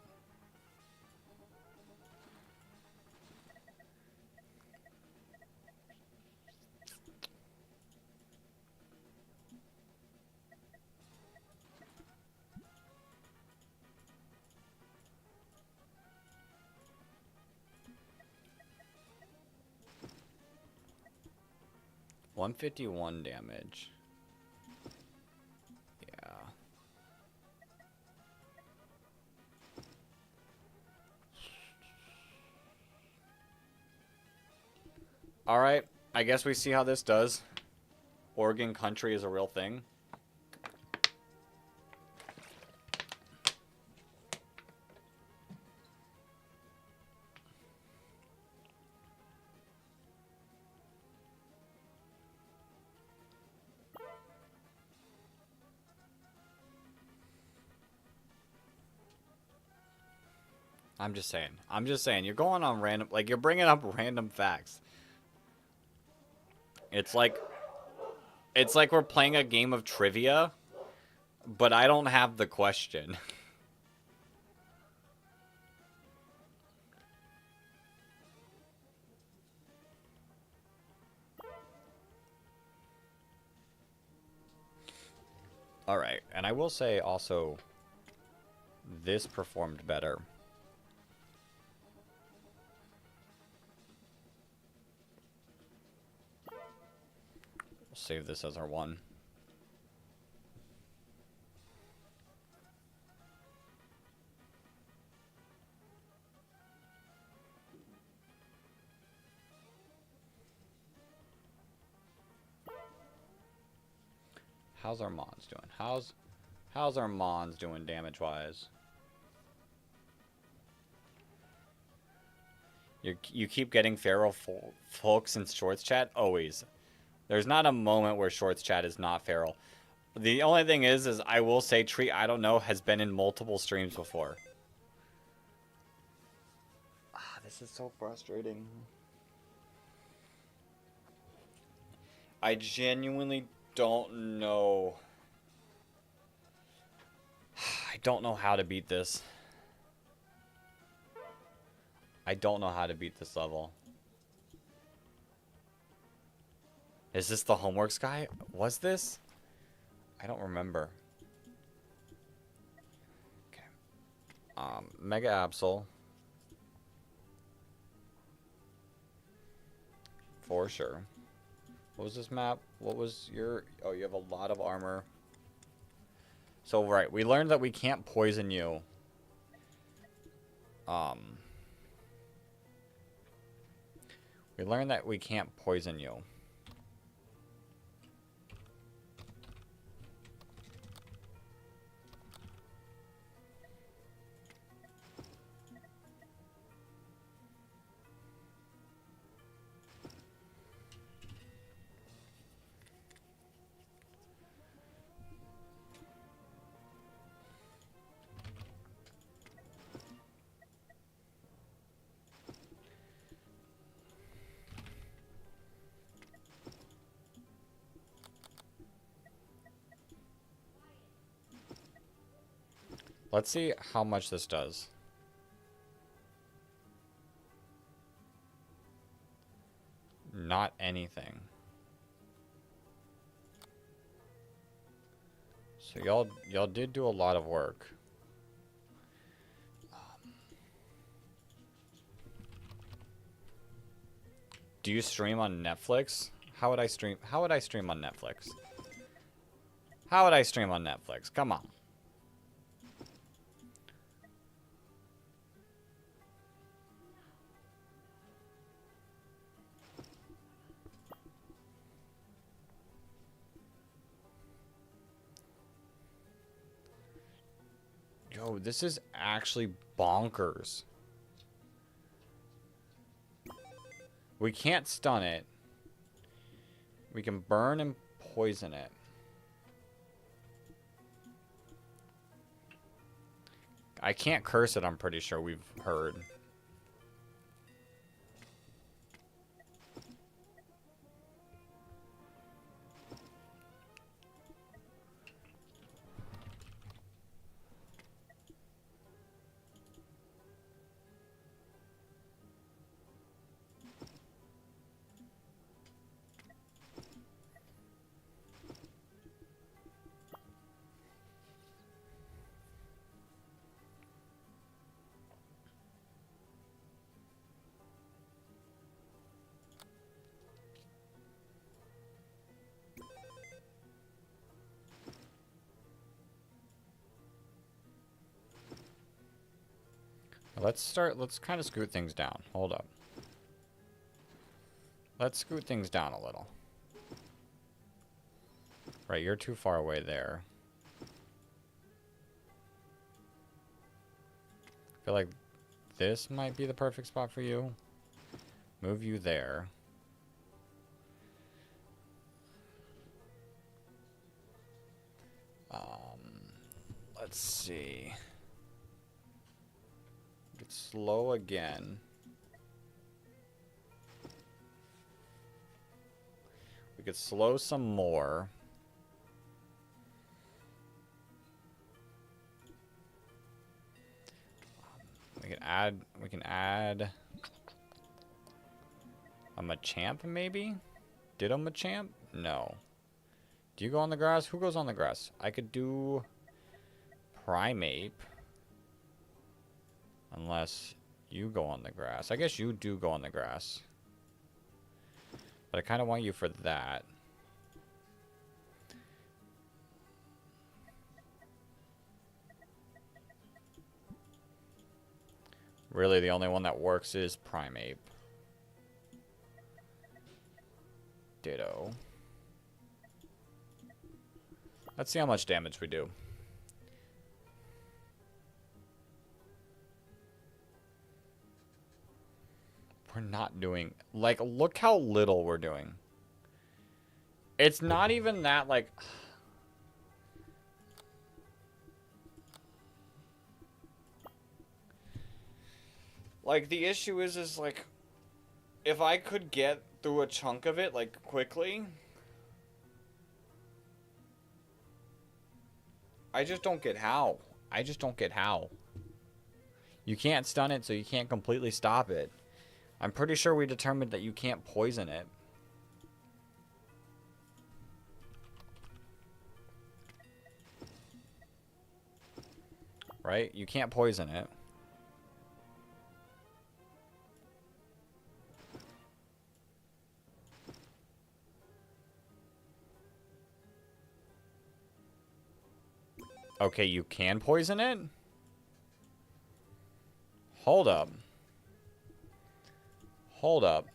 $151 damage. Yeah. Alright, I guess we see how this does. Oregon country is a real thing. I'm just saying, you're going on random, like, you're bringing up random facts. It's like we're playing a game of trivia, but I don't have the question. Alright, and I will say also, this performed better. We'll save this as our one. How's our Mons doing? How's our Mons doing damage-wise? You keep getting feral folks in Shorts chat? Always. There's not a moment where Shorts chat is not feral. The only thing is I will say Tree, I don't know, has been in multiple streams before. Ah, this is so frustrating. I genuinely don't know. I don't know how to beat this. I don't know how to beat this level. Is this the homeworks guy? Was this? I don't remember. Okay. Mega Absol. For sure. What was this map? What was your... Oh, you have a lot of armor. So, right. We learned that we can't poison you. We learned that we can't poison you. Let's see how much this does. Not anything. So y'all did do a lot of work. Do you stream on Netflix? How would I stream? How would I stream on Netflix? How would I stream on Netflix? Come on. Yo, this is actually bonkers. We can't stun it. We can burn and poison it. I can't curse it, I'm pretty sure we've heard. Let's kind of scoot things down. Hold up. Let's scoot things down a little. Right, you're too far away there. I feel like this might be the perfect spot for you. Move you there. Let's see. Get slow again. We could slow some more. We can add a Machamp maybe? Ditto Machamp? No. Do you go on the grass? Who goes on the grass? I could do Primeape. Unless you go on the grass. I guess you do go on the grass. But I kind of want you for that. Really, the only one that works is Primeape. Ditto. Let's see how much damage we do. We're not doing... Like, look how little we're doing. It's not even that, like... Like, the issue is like... If I could get through a chunk of it, like, quickly... I just don't get how. I just don't get how. You can't stun it, so you can't completely stop it. I'm pretty sure we determined that you can't poison it. Right? You can't poison it. Okay, you can poison it? Hold up. Hold up.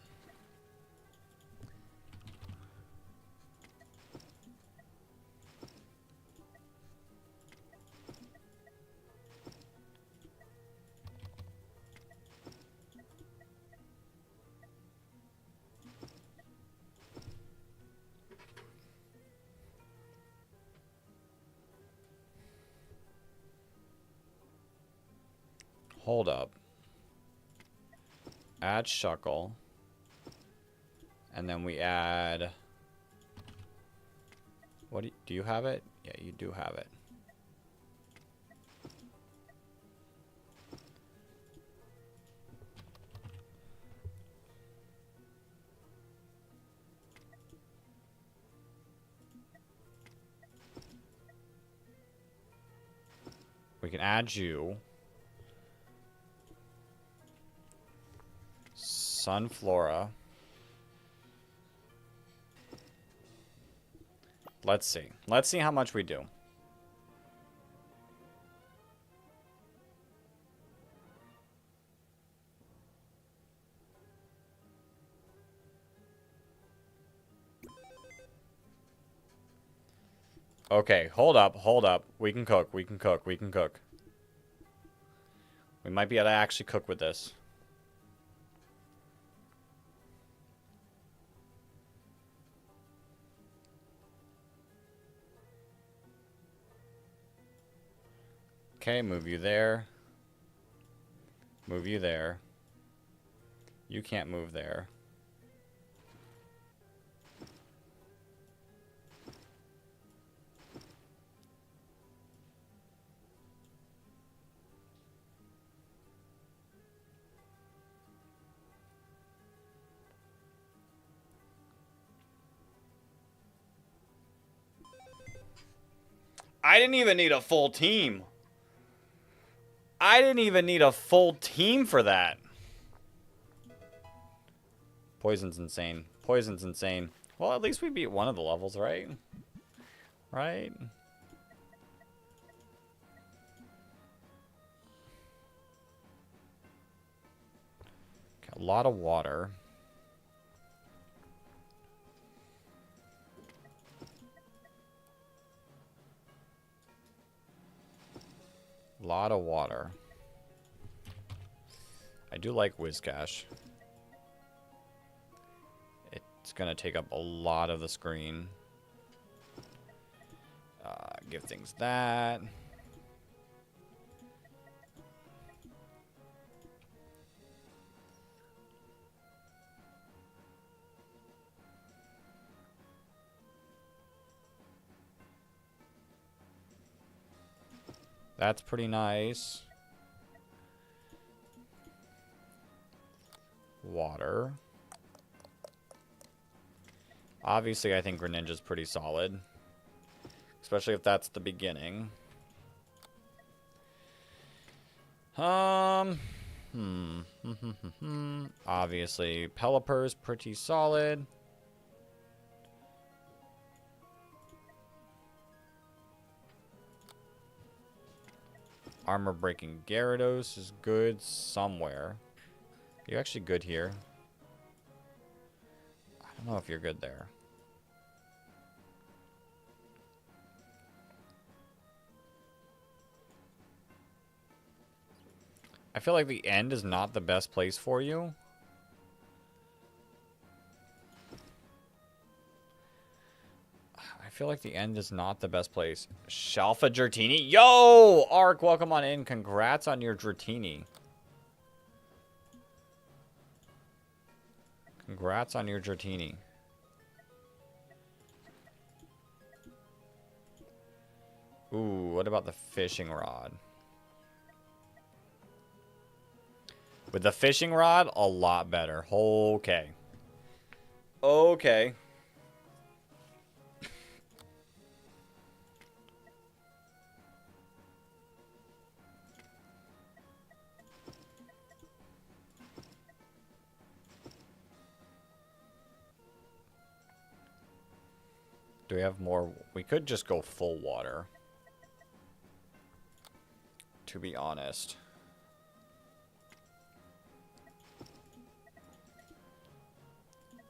Hold up. Add Shuckle. And then we add... What do you have it? Yeah, you do have it. We can add you. Sunflora. Let's see. Let's see how much we do. Okay, hold up, hold up. We can cook, we can cook, we can cook. We might be able to actually cook with this. Okay, move you there. Move you there. You can't move there. I didn't even need a full team. I didn't even need a full team for that. Poison's insane. Poison's insane. Well, at least we beat one of the levels, right? Right? Okay, a lot of water. A lot of water. I do like Whiscash. It's gonna take up a lot of the screen. Give things that. That's pretty nice. Water. Obviously, I think Greninja's pretty solid. Especially if that's the beginning. Obviously, Pelipper's pretty solid. Armor breaking Gyarados is good somewhere. You're actually good here. I don't know if you're good there. I feel like the end is not the best place for you. I feel like the end is not the best place. Shalfa Dratini? Yo! Ark, welcome on in. Congrats on your Dratini. Congrats on your Dratini. Ooh, what about the fishing rod? With the fishing rod, a lot better. Okay. Okay. Do we have more? We could just go full water. To be honest.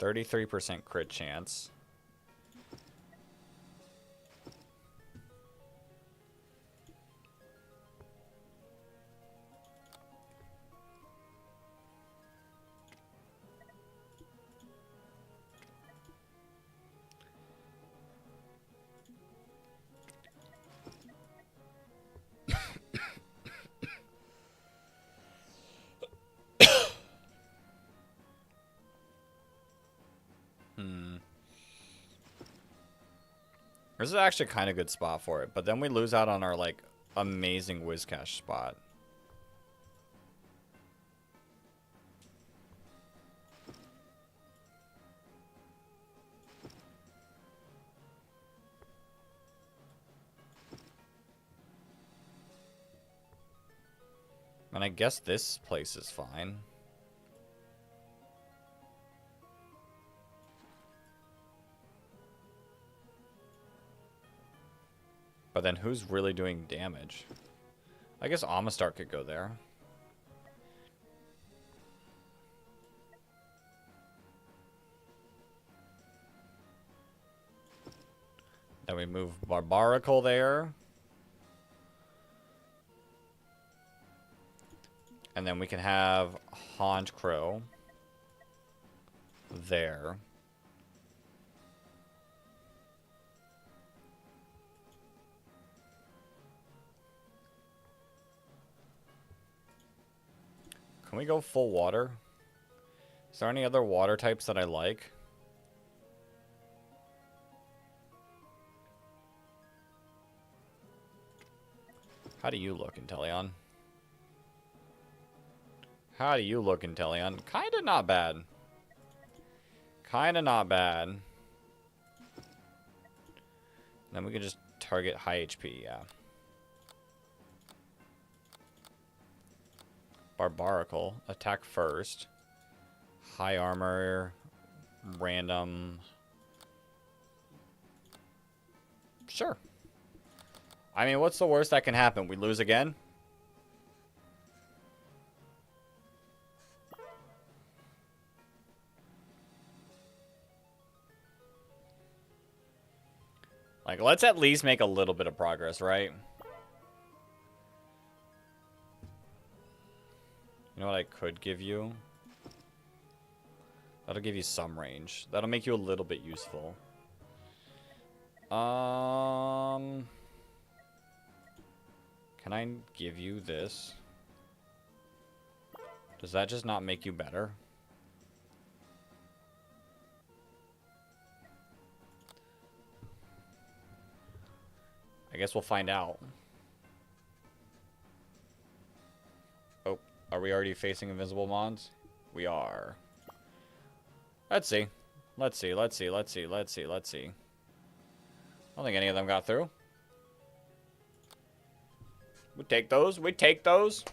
33% crit chance. This is actually kind of good spot for it, but then we lose out on our, like, amazing Whiscash spot. And I guess this place is fine. But then who's really doing damage? I guess Amistar could go there. Then we move Barbaracle there. And then we can have Haunt Crow there. Can we go full water? Is there any other water types that I like? How do you look, Inteleon? How do you look, Inteleon? Kinda not bad. Kinda not bad. Then we can just target high HP, yeah. Barbaracle. Attack first. High armor. Random. Sure. I mean, what's the worst that can happen? We lose again? Like, let's at least make a little bit of progress, right? You know what I could give you? That'll give you some range. That'll make you a little bit useful. Can I give you this? Does that just not make you better? I guess we'll find out. Oh, are we already facing invisible mons? We are. Let's see. Let's see, let's see, let's see, let's see, let's see. I don't think any of them got through. We take those. We take those.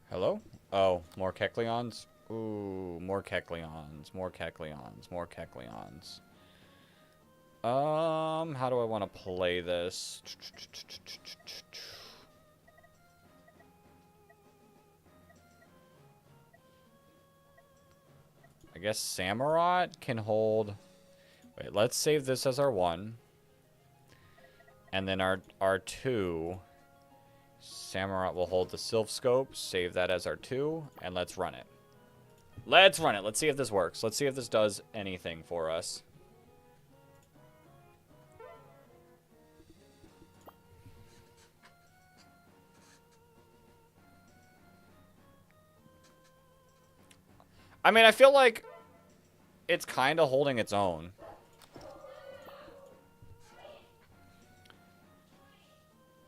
Hello? Oh, more Kecleons? Ooh, more Kecleons, more Kecleons, more Kecleons. How do I want to play this? I guess Samurott can hold... Wait, let's save this as our 1. And then our 2... Samurott will hold the Sylph Scope, save that as our 2, and let's run it. Let's run it. Let's see if this works. Let's see if this does anything for us. I mean, I feel like it's kind of holding its own.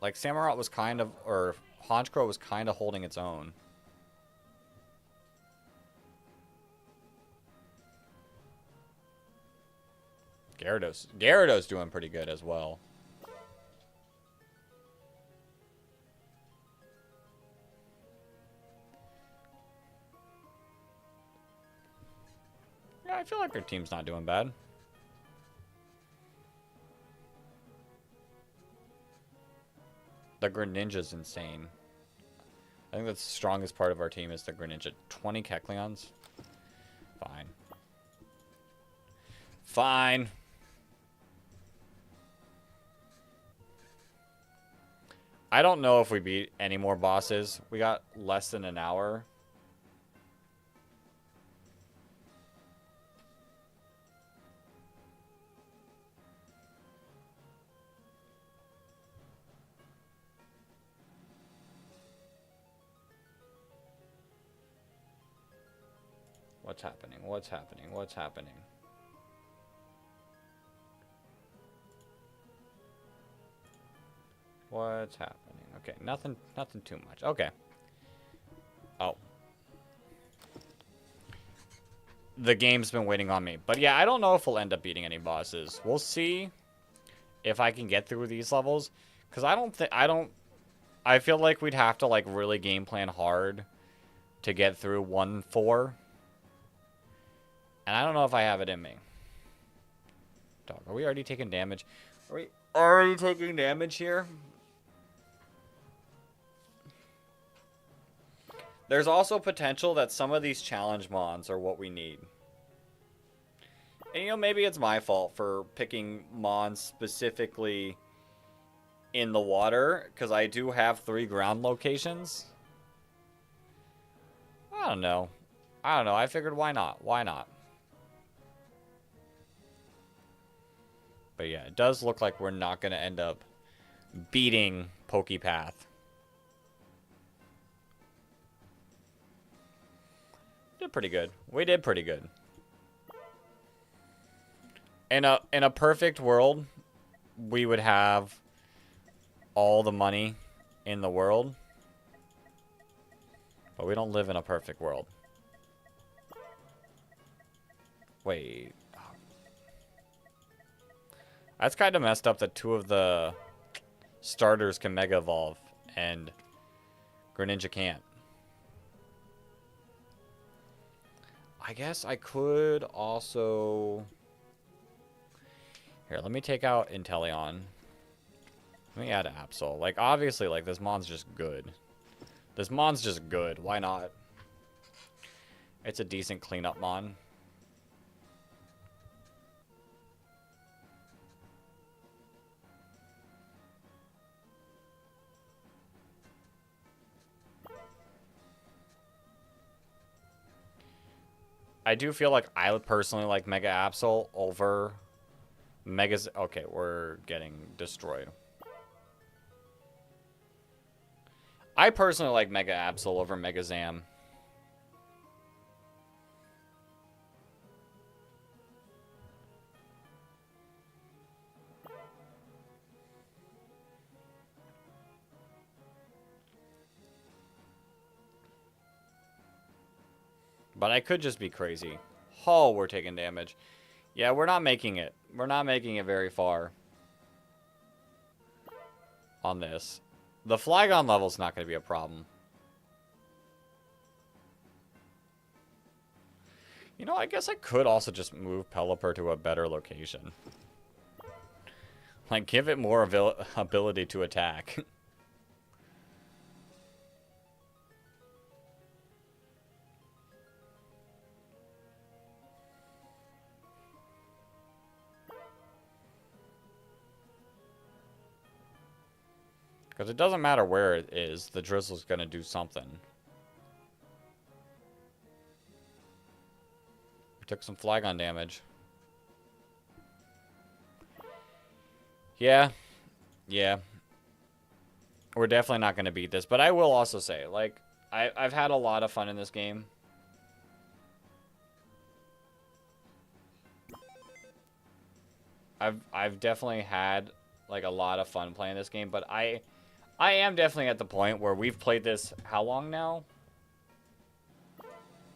Like, Samurott was kind of, or Honchkrow was kind of holding its own. Gyarados doing pretty good as well. Yeah, I feel like their team's not doing bad. The Greninja's insane. I think the strongest part of our team is the Greninja. 20 Kecleons? Fine. Fine. I don't know if we beat any more bosses. We got less than an hour. What's happening? What's happening? What's happening? What's happening? Okay, nothing too much. Okay. Oh. The game's been waiting on me. But yeah, I don't know if we'll end up beating any bosses. We'll see if I can get through these levels. Because I feel like we'd have to like really game plan hard to get through 1-4. And I don't know if I have it in me. Dog, are we already taking damage? Are we already taking damage here? There's also potential that some of these challenge mons are what we need. And, you know, maybe it's my fault for picking mons specifically in the water, because I do have 3 ground locations. I don't know. I figured, why not? Why not? But yeah, it does look like we're not going to end up beating PokePath. Did pretty good. We did pretty good. In a perfect world, we would have all the money in the world. But we don't live in a perfect world. Wait. That's kind of messed up that 2 of the starters can Mega Evolve and Greninja can't. I guess I could also... Here, let me take out Inteleon. Let me add Absol. Like, obviously, like, this mon's just good. This mon's just good. Why not? It's a decent cleanup mon. I do feel like I would personally like Mega Absol over Megas. Okay, we're getting destroyed. I personally like Mega Absol over Mega Zam. But I could just be crazy. Oh, we're taking damage. Yeah, we're not making it. We're not making it very far on this. The Flygon level's not going to be a problem. You know, I guess I could also just move Pelipper to a better location. Like, give it more ability to attack. Because it doesn't matter where it is, the Drizzle's going to do something. We took some Flygon damage. Yeah. Yeah. We're definitely not going to beat this. But I will also say, like, I've had a lot of fun in this game. I've definitely had like a lot of fun playing this game, but I am definitely at the point where we've played this how long now?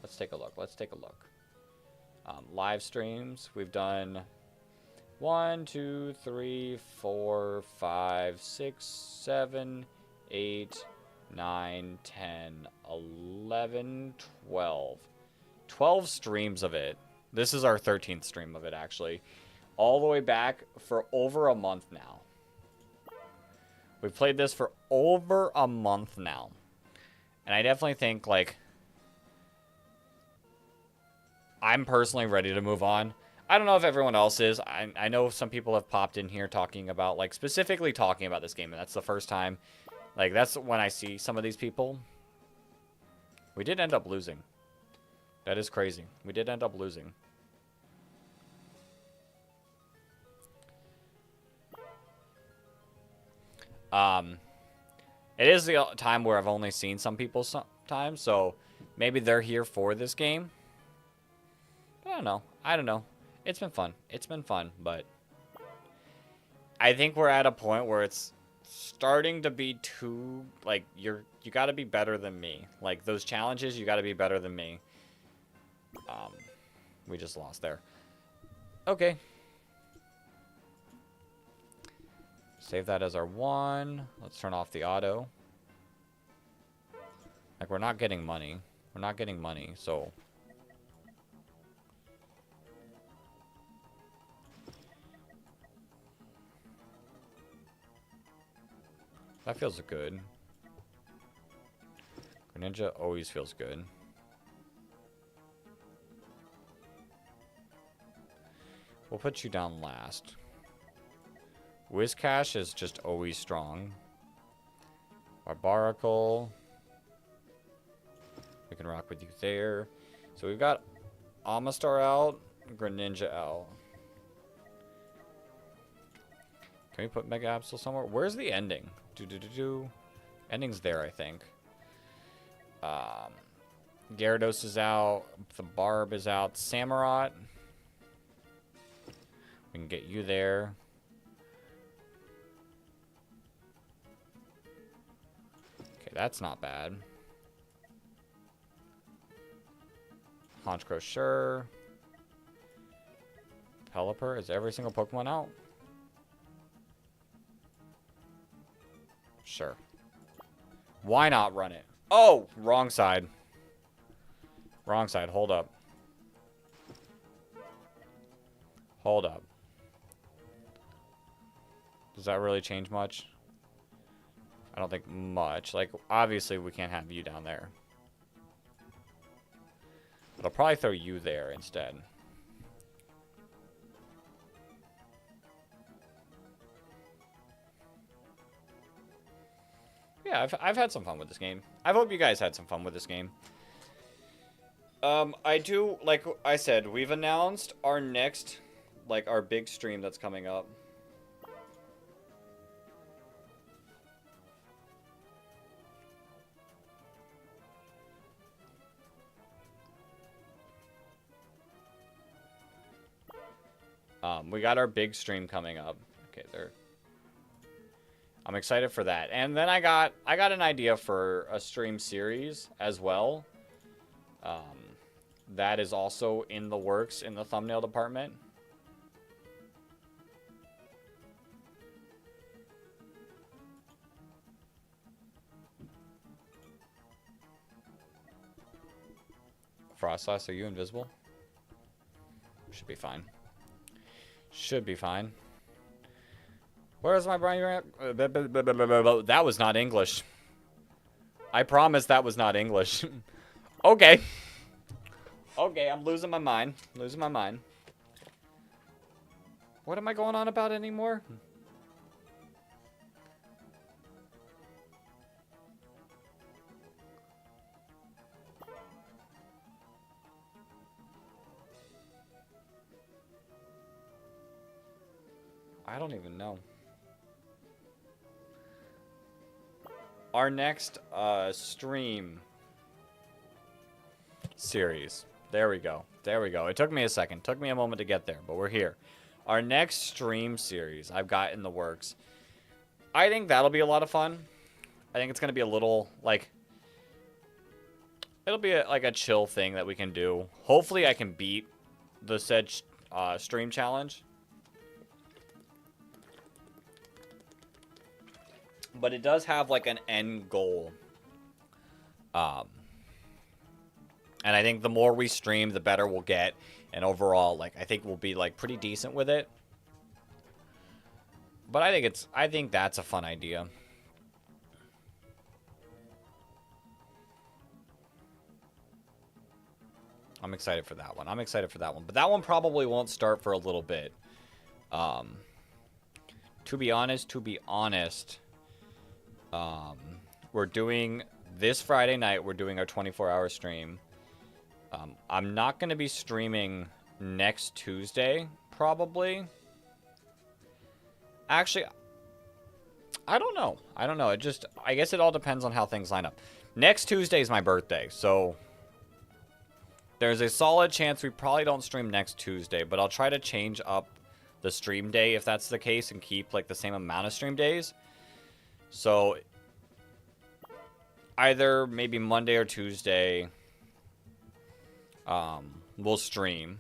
Let's take a look. Let's take a look. Live streams. We've done 1, 2, 3, 4, 5, 6, 7, 8, 9, 10, 11, 12. 12 streams of it. This is our 13th stream of it, actually. All the way back for over a month now. We've played this for over a month now. And I definitely think, like, I'm personally ready to move on. I don't know if everyone else is. I know some people have popped in here talking about, like, specifically talking about this game, and that's the first time. Like, that's when I see some of these people. We did end up losing. That is crazy. We did end up losing. It is the time where I've only seen some people sometimes, so maybe they're here for this game. I don't know. I don't know. It's been fun. It's been fun, but I think we're at a point where it's starting to be too, like, you got to be better than me. Like, those challenges, you got to be better than me. We just lost there. Okay. Save that as our 1. Let's turn off the auto. Like, we're not getting money. We're not getting money, so... That feels good. Greninja always feels good. We'll put you down last. Whiscash is just always strong. Barbaracle. We can rock with you there. So we've got Amistar out, Greninja out. Can we put Mega Absol somewhere? Where's the ending? Ending's there, I think. Gyarados is out. The Barb is out. Samurott. We can get you there. Okay, that's not bad. Honchkrow, sure. Pelipper, is every single Pokemon out? Sure. Why not run it? Oh, wrong side. Wrong side. Hold up. Hold up. Does that really change much? I don't think much. Like, obviously we can't have you down there. But I'll probably throw you there instead. Yeah, I've had some fun with this game. I hope you guys had some fun with this game. I do, like I said, we've announced our next, like, our big stream that's coming up. We got our big stream coming up. Okay, there. I'm excited for that. And then I got an idea for a stream series as well. That is also in the works in the thumbnail department. Frostlass, are you invisible? Should be fine. Should be fine. Where's my brain? That was not English. I promise that was not English. Okay. Okay, I'm losing my mind. Losing my mind. What am I going on about anymore? I don't even know. Our next stream series. There we go. There we go. It took me a second. Took me a moment to get there, but we're here. Our next stream series I've got in the works. I think that'll be a lot of fun. I think it's going to be a little, like... It'll be like a chill thing that we can do. Hopefully I can beat the said stream challenge. But it does have like an end goal. And I think the more we stream, the better we'll get. And overall, like, I think we'll be like pretty decent with it. But I think that's a fun idea. I'm excited for that one. I'm excited for that one. But that one probably won't start for a little bit. To be honest, we're doing this Friday night, we're doing our 24-hour stream. I'm not going to be streaming next Tuesday, probably. Actually, I don't know. I guess it all depends on how things line up. Next Tuesday is my birthday, so there's a solid chance we probably don't stream next Tuesday, but I'll try to change up the stream day if that's the case and keep like the same amount of stream days. So either maybe Monday or Tuesday, we'll stream.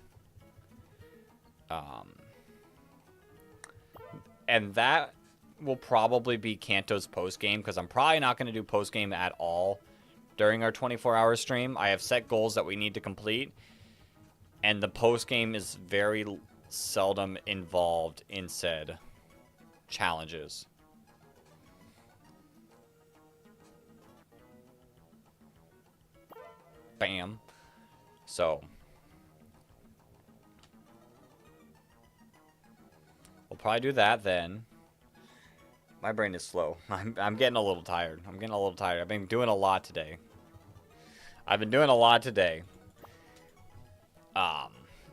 And that will probably be Kanto's post-game, because I'm probably not going to do post-game at all during our 24-hour stream. I have set goals that we need to complete, and the post-game is very seldom involved in said challenges. Bam. So we'll probably do that then. My brain is slow. I'm getting a little tired. I've been doing a lot today.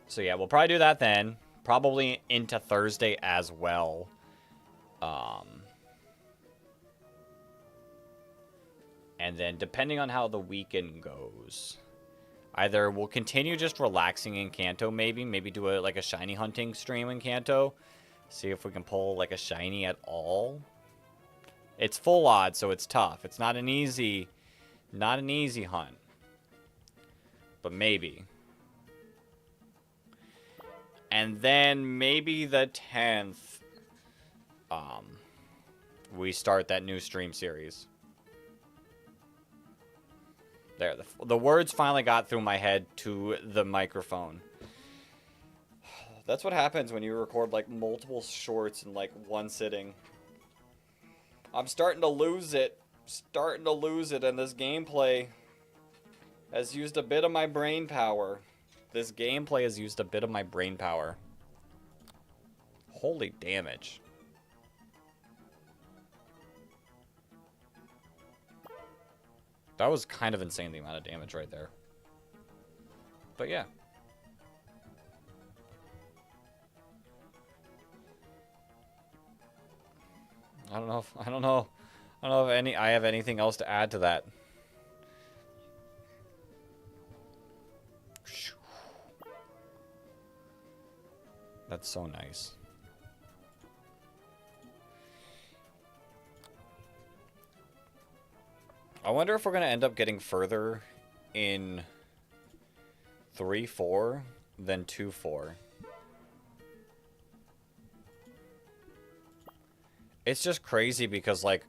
So yeah, we'll probably do that then. Probably into Thursday as well. And then depending on how the weekend goes, either we'll continue just relaxing in Kanto, maybe do like a shiny hunting stream in Kanto. See if we can pull like a shiny at all. It's full odds, so it's tough. It's not an easy hunt. But maybe. And then maybe the 10th, we start that new stream series. There, the words finally got through my head to the microphone. That's what happens when you record like multiple shorts in like one sitting. I'm starting to lose it. And this gameplay has used a bit of my brain power. Holy damage. That was kind of insane, the amount of damage right there. But yeah. I don't know if I have anything else to add to that. That's so nice. I wonder if we're going to end up getting further in 3-4 than 2-4. It's just crazy because, like,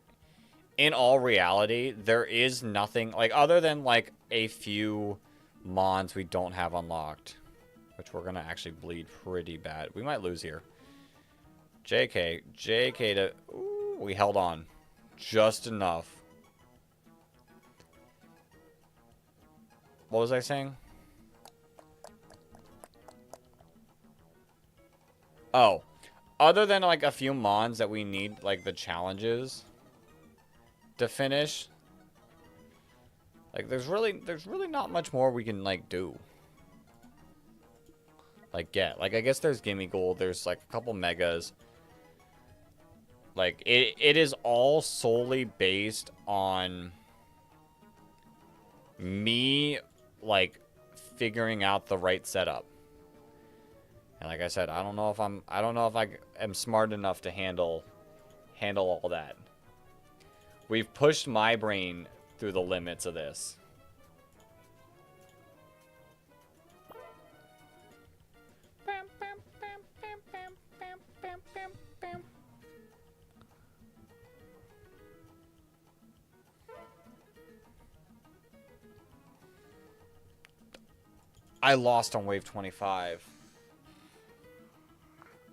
in all reality, there is nothing, like, other than, like, a few mons we don't have unlocked, which we're going to actually bleed pretty bad. We might lose here. JK to... Ooh, we held on. Just enough. What was I saying? Oh. Other than, like, a few mons that we need, like, the challenges to finish, like, there's really not much more we can, like, do. Like, get. Like, I guess there's Gimme Gold. There's, like, a couple megas. Like, it is all solely based on me, like, figuring out the right setup. And like I said, I don't know if I am smart enough to handle all that. We've pushed my brain through the limits of this. I lost on wave 25.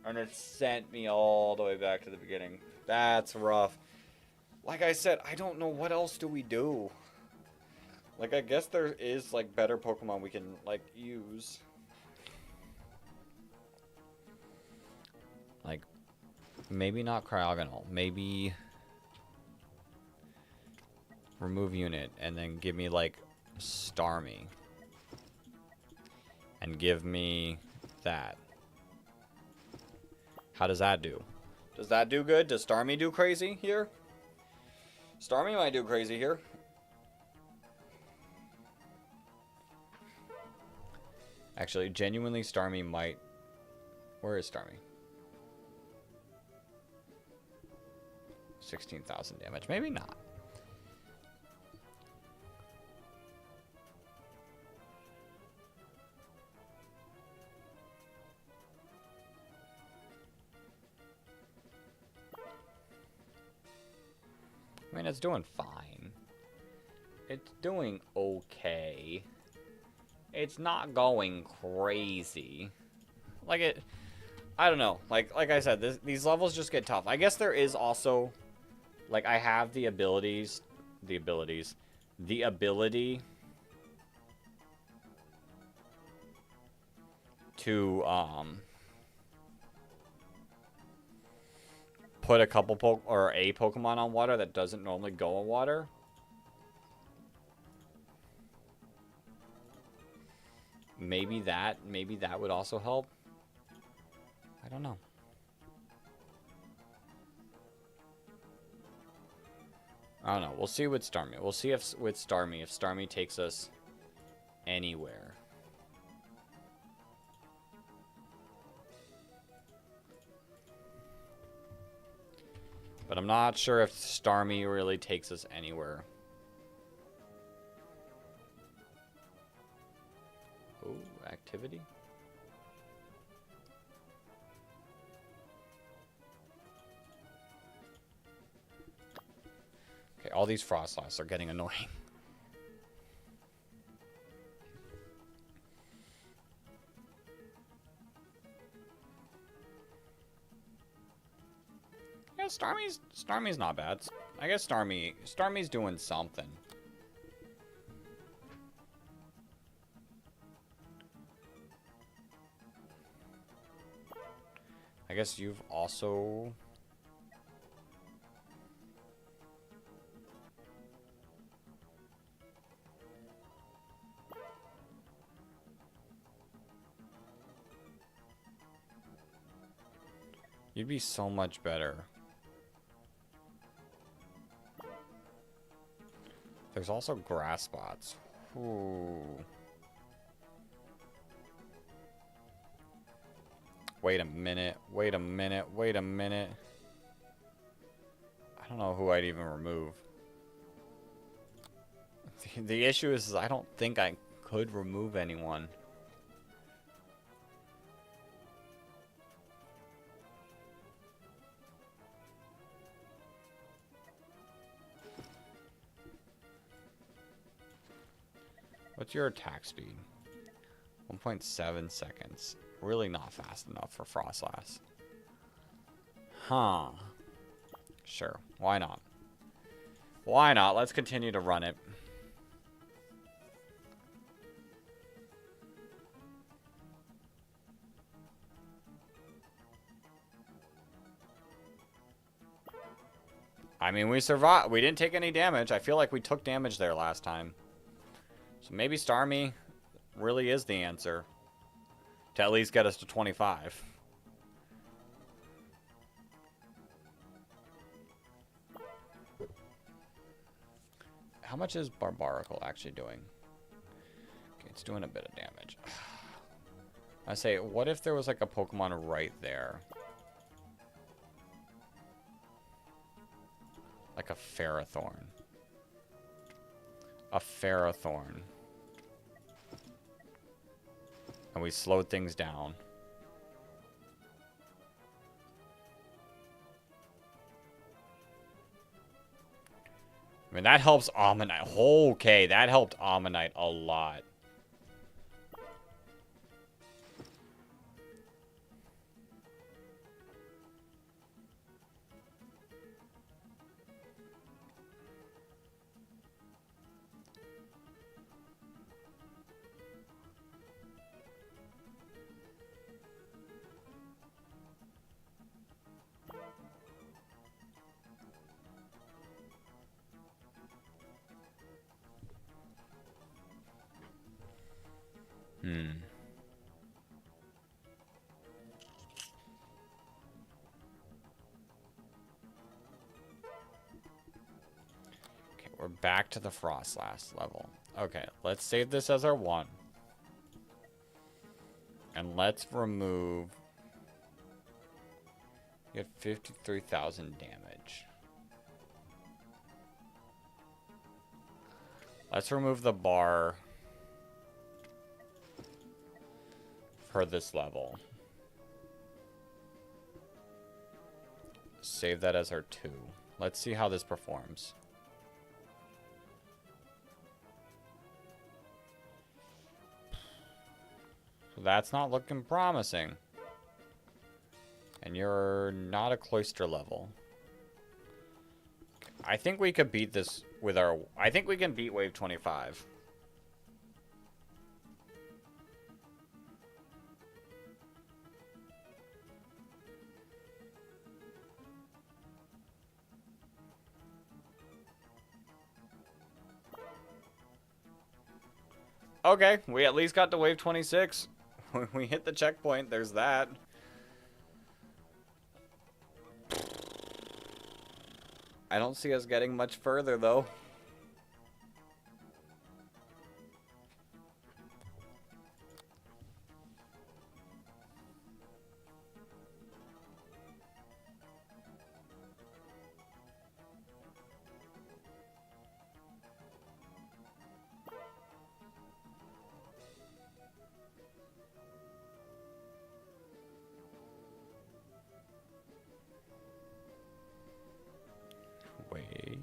And it sent me all the way back to the beginning. That's rough. Like I said, I don't know what else do we do. Like, I guess there is, like, better Pokemon we can, like, use. Like, maybe not Cryogonal. Maybe remove unit and then give me, like, Starmie. And give me that. How does that do? Does that do good? Does Starmie do crazy here? Starmie might do crazy here. Actually, genuinely, Starmie might... Where is Starmie? 16,000 damage. Maybe not. I mean, it's doing fine. It's doing okay. It's not going crazy. Like it... I don't know. Like I said, these levels just get tough. I guess there is also... Like, I have the ability to, put a couple a Pokemon on water that doesn't normally go on water. Maybe that would also help. I don't know. I don't know. We'll see with Starmie. We'll see if with Starmie, if Starmie takes us anywhere. But I'm not sure if Starmie really takes us anywhere. Ooh, activity. Okay, all these Frostlass are getting annoying. Yeah, Starmie's not bad. I guess Starmie's doing something. I guess you've also... You'd be so much better. There's also grass spots. Ooh. Wait a minute. Wait a minute. Wait a minute. I don't know who I'd even remove. The issue is I don't think I could remove anyone. What's your attack speed? 1.7 seconds. Really not fast enough for Frostlass. Huh. Sure. Why not? Why not? Let's continue to run it. I mean, we survived. We didn't take any damage. I feel like we took damage there last time. So maybe Starmie really is the answer. To at least get us to 25. How much is Barbaracle actually doing? Okay, it's doing a bit of damage. I say, what if there was like a Pokemon right there? Like a Ferrothorn. A Ferrothorn. And we slowed things down. I mean, that helps Ammonite. Okay, that helped Ammonite a lot. Okay, we're back to the Frostlass level. Okay, let's save this as our 1. And let's remove... You get 53,000 damage. Let's remove the bar for this level. Save that as our 2. Let's see how this performs. So that's not looking promising. And you're not a cloister level. I think we could beat this with our... I think we can beat Wave 25. Okay, we at least got to Wave 26. We hit the checkpoint, there's that. I don't see us getting much further, though. Wait.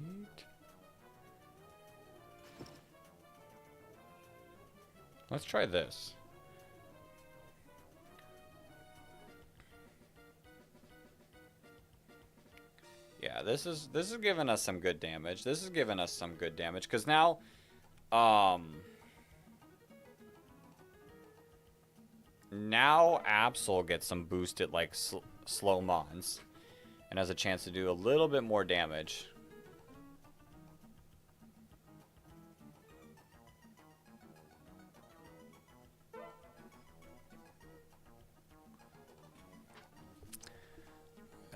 Let's try this. Yeah, this is giving us some good damage. This is giving us some good damage because now, now Absol gets some boosted like slow mons, and has a chance to do a little bit more damage.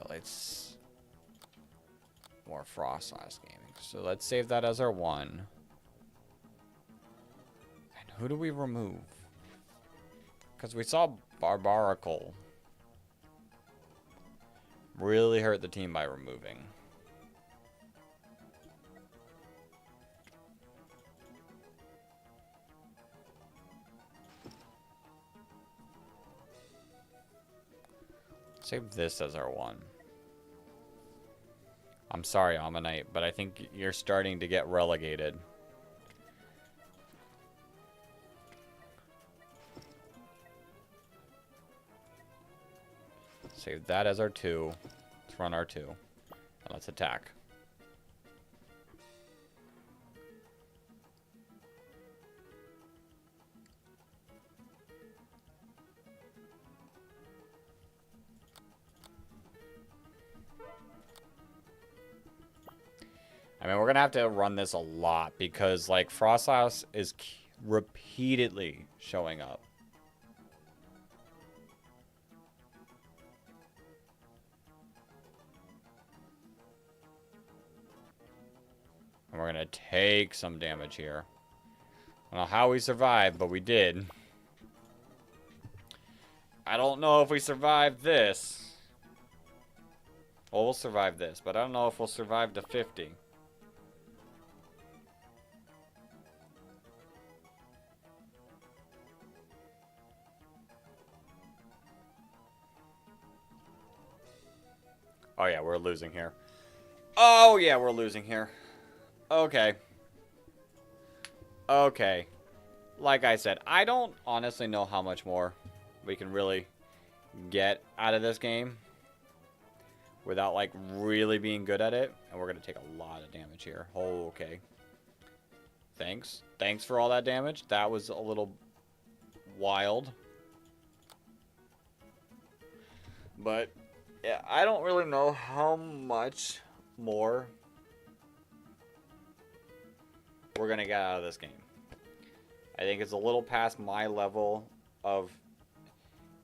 Let's more Frostlass gaming. So let's save that as our 1. And who do we remove? Because we saw Barbaracle really hurt the team by removing. Save this as our 1. I'm sorry, Ammonite, but I think you're starting to get relegated. Save that as our 2. Let's run our 2. And let's attack. I mean, we're going to have to run this a lot because, like, Frostlass is repeatedly showing up. And we're going to take some damage here. I don't know how we survived, but we did. I don't know if we survive this. Well, we'll survive this, but I don't know if we'll survive to 50. Oh, yeah, we're losing here. Oh, yeah, we're losing here. Okay. Okay. Like I said, I don't honestly know how much more we can really get out of this game without, like, really being good at it. And we're going to take a lot of damage here. Oh, okay. Thanks. Thanks for all that damage. That was a little wild. But, yeah, I don't really know how much more we're going to get out of this game. I think it's a little past my level of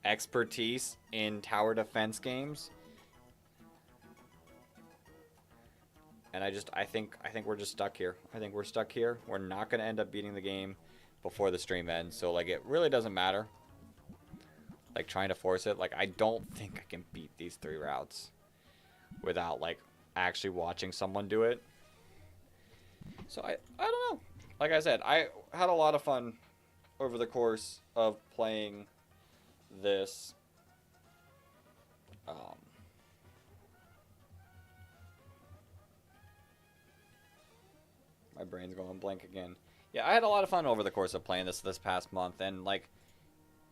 expertise in tower defense games. And I think we're just stuck here. I think we're stuck here. We're not going to end up beating the game before the stream ends. So, like, it really doesn't matter. Like, trying to force it. Like, I don't think I can beat these 3 routes without, like, actually watching someone do it. So, I don't know. Like I said, I had a lot of fun over the course of playing this. My brain's going blank again. Yeah, I had a lot of fun over the course of playing this past month, and like,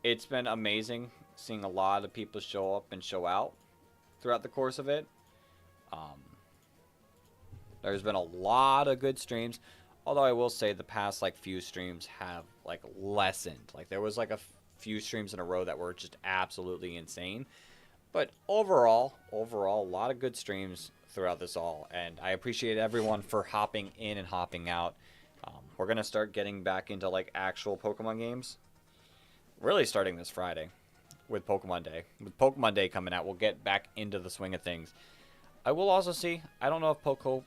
it's been amazing seeing a lot of people show up and show out throughout the course of it. There's been a lot of good streams, although I will say the past like few streams have like lessened. Like there was like a few streams in a row that were just absolutely insane. But overall, a lot of good streams throughout this all, and I appreciate everyone for hopping in and hopping out. We're gonna start getting back into like actual Pokemon games. Really starting this Friday with Pokemon Day. With Pokemon Day coming out, we'll get back into the swing of things. I will also see. I don't know if Pokopia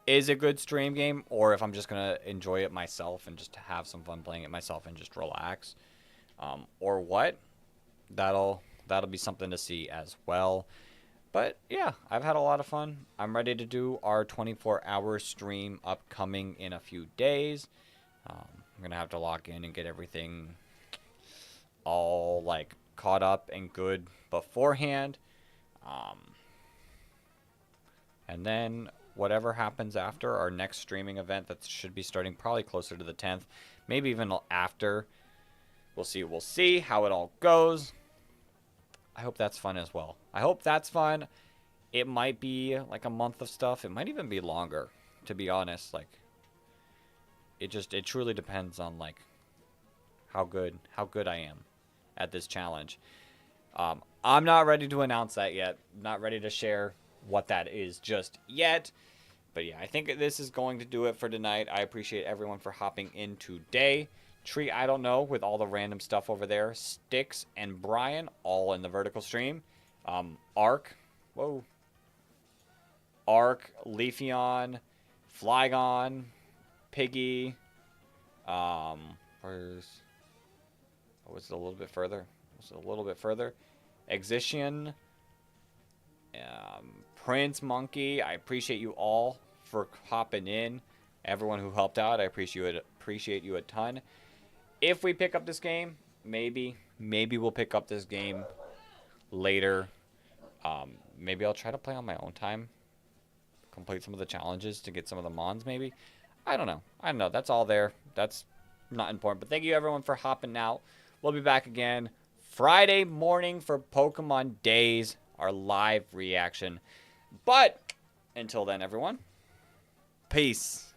is a good stream game, or if I'm just gonna enjoy it myself and just have some fun playing it myself and just relax, or what. That'll be something to see as well. But yeah, I've had a lot of fun. I'm ready to do our 24-hour stream upcoming in a few days. I'm gonna have to lock in and get everything all like caught up and good beforehand. And then whatever happens after our next streaming event, that should be starting probably closer to the 10th, maybe even after. We'll see how it all goes. I hope that's fun as well. I hope that's fun. It might be like a month of stuff. It might even be longer, to be honest. Like, it truly depends on like how good I am at this challenge. I'm not ready to announce that yet. Not ready to share what that is just yet. But yeah, I think this is going to do it for tonight. I appreciate everyone for hopping in today. Tree, I don't know, with all the random stuff over there. Styx and Brian, all in the vertical stream. Arc, Leafeon, Flygon, Piggy. Was it a little bit further? Exition. Prince Monkey. I appreciate you all for hopping in. Everyone who helped out, I appreciate you a ton. If we pick up this game, maybe we'll pick up this game later. Maybe I'll try to play on my own time. Complete some of the challenges to get some of the mons, maybe. I don't know. That's all there. That's not important. But thank you, everyone, for hopping out. We'll be back again Friday morning for Pokemon Days, our live reaction. But until then, everyone, peace.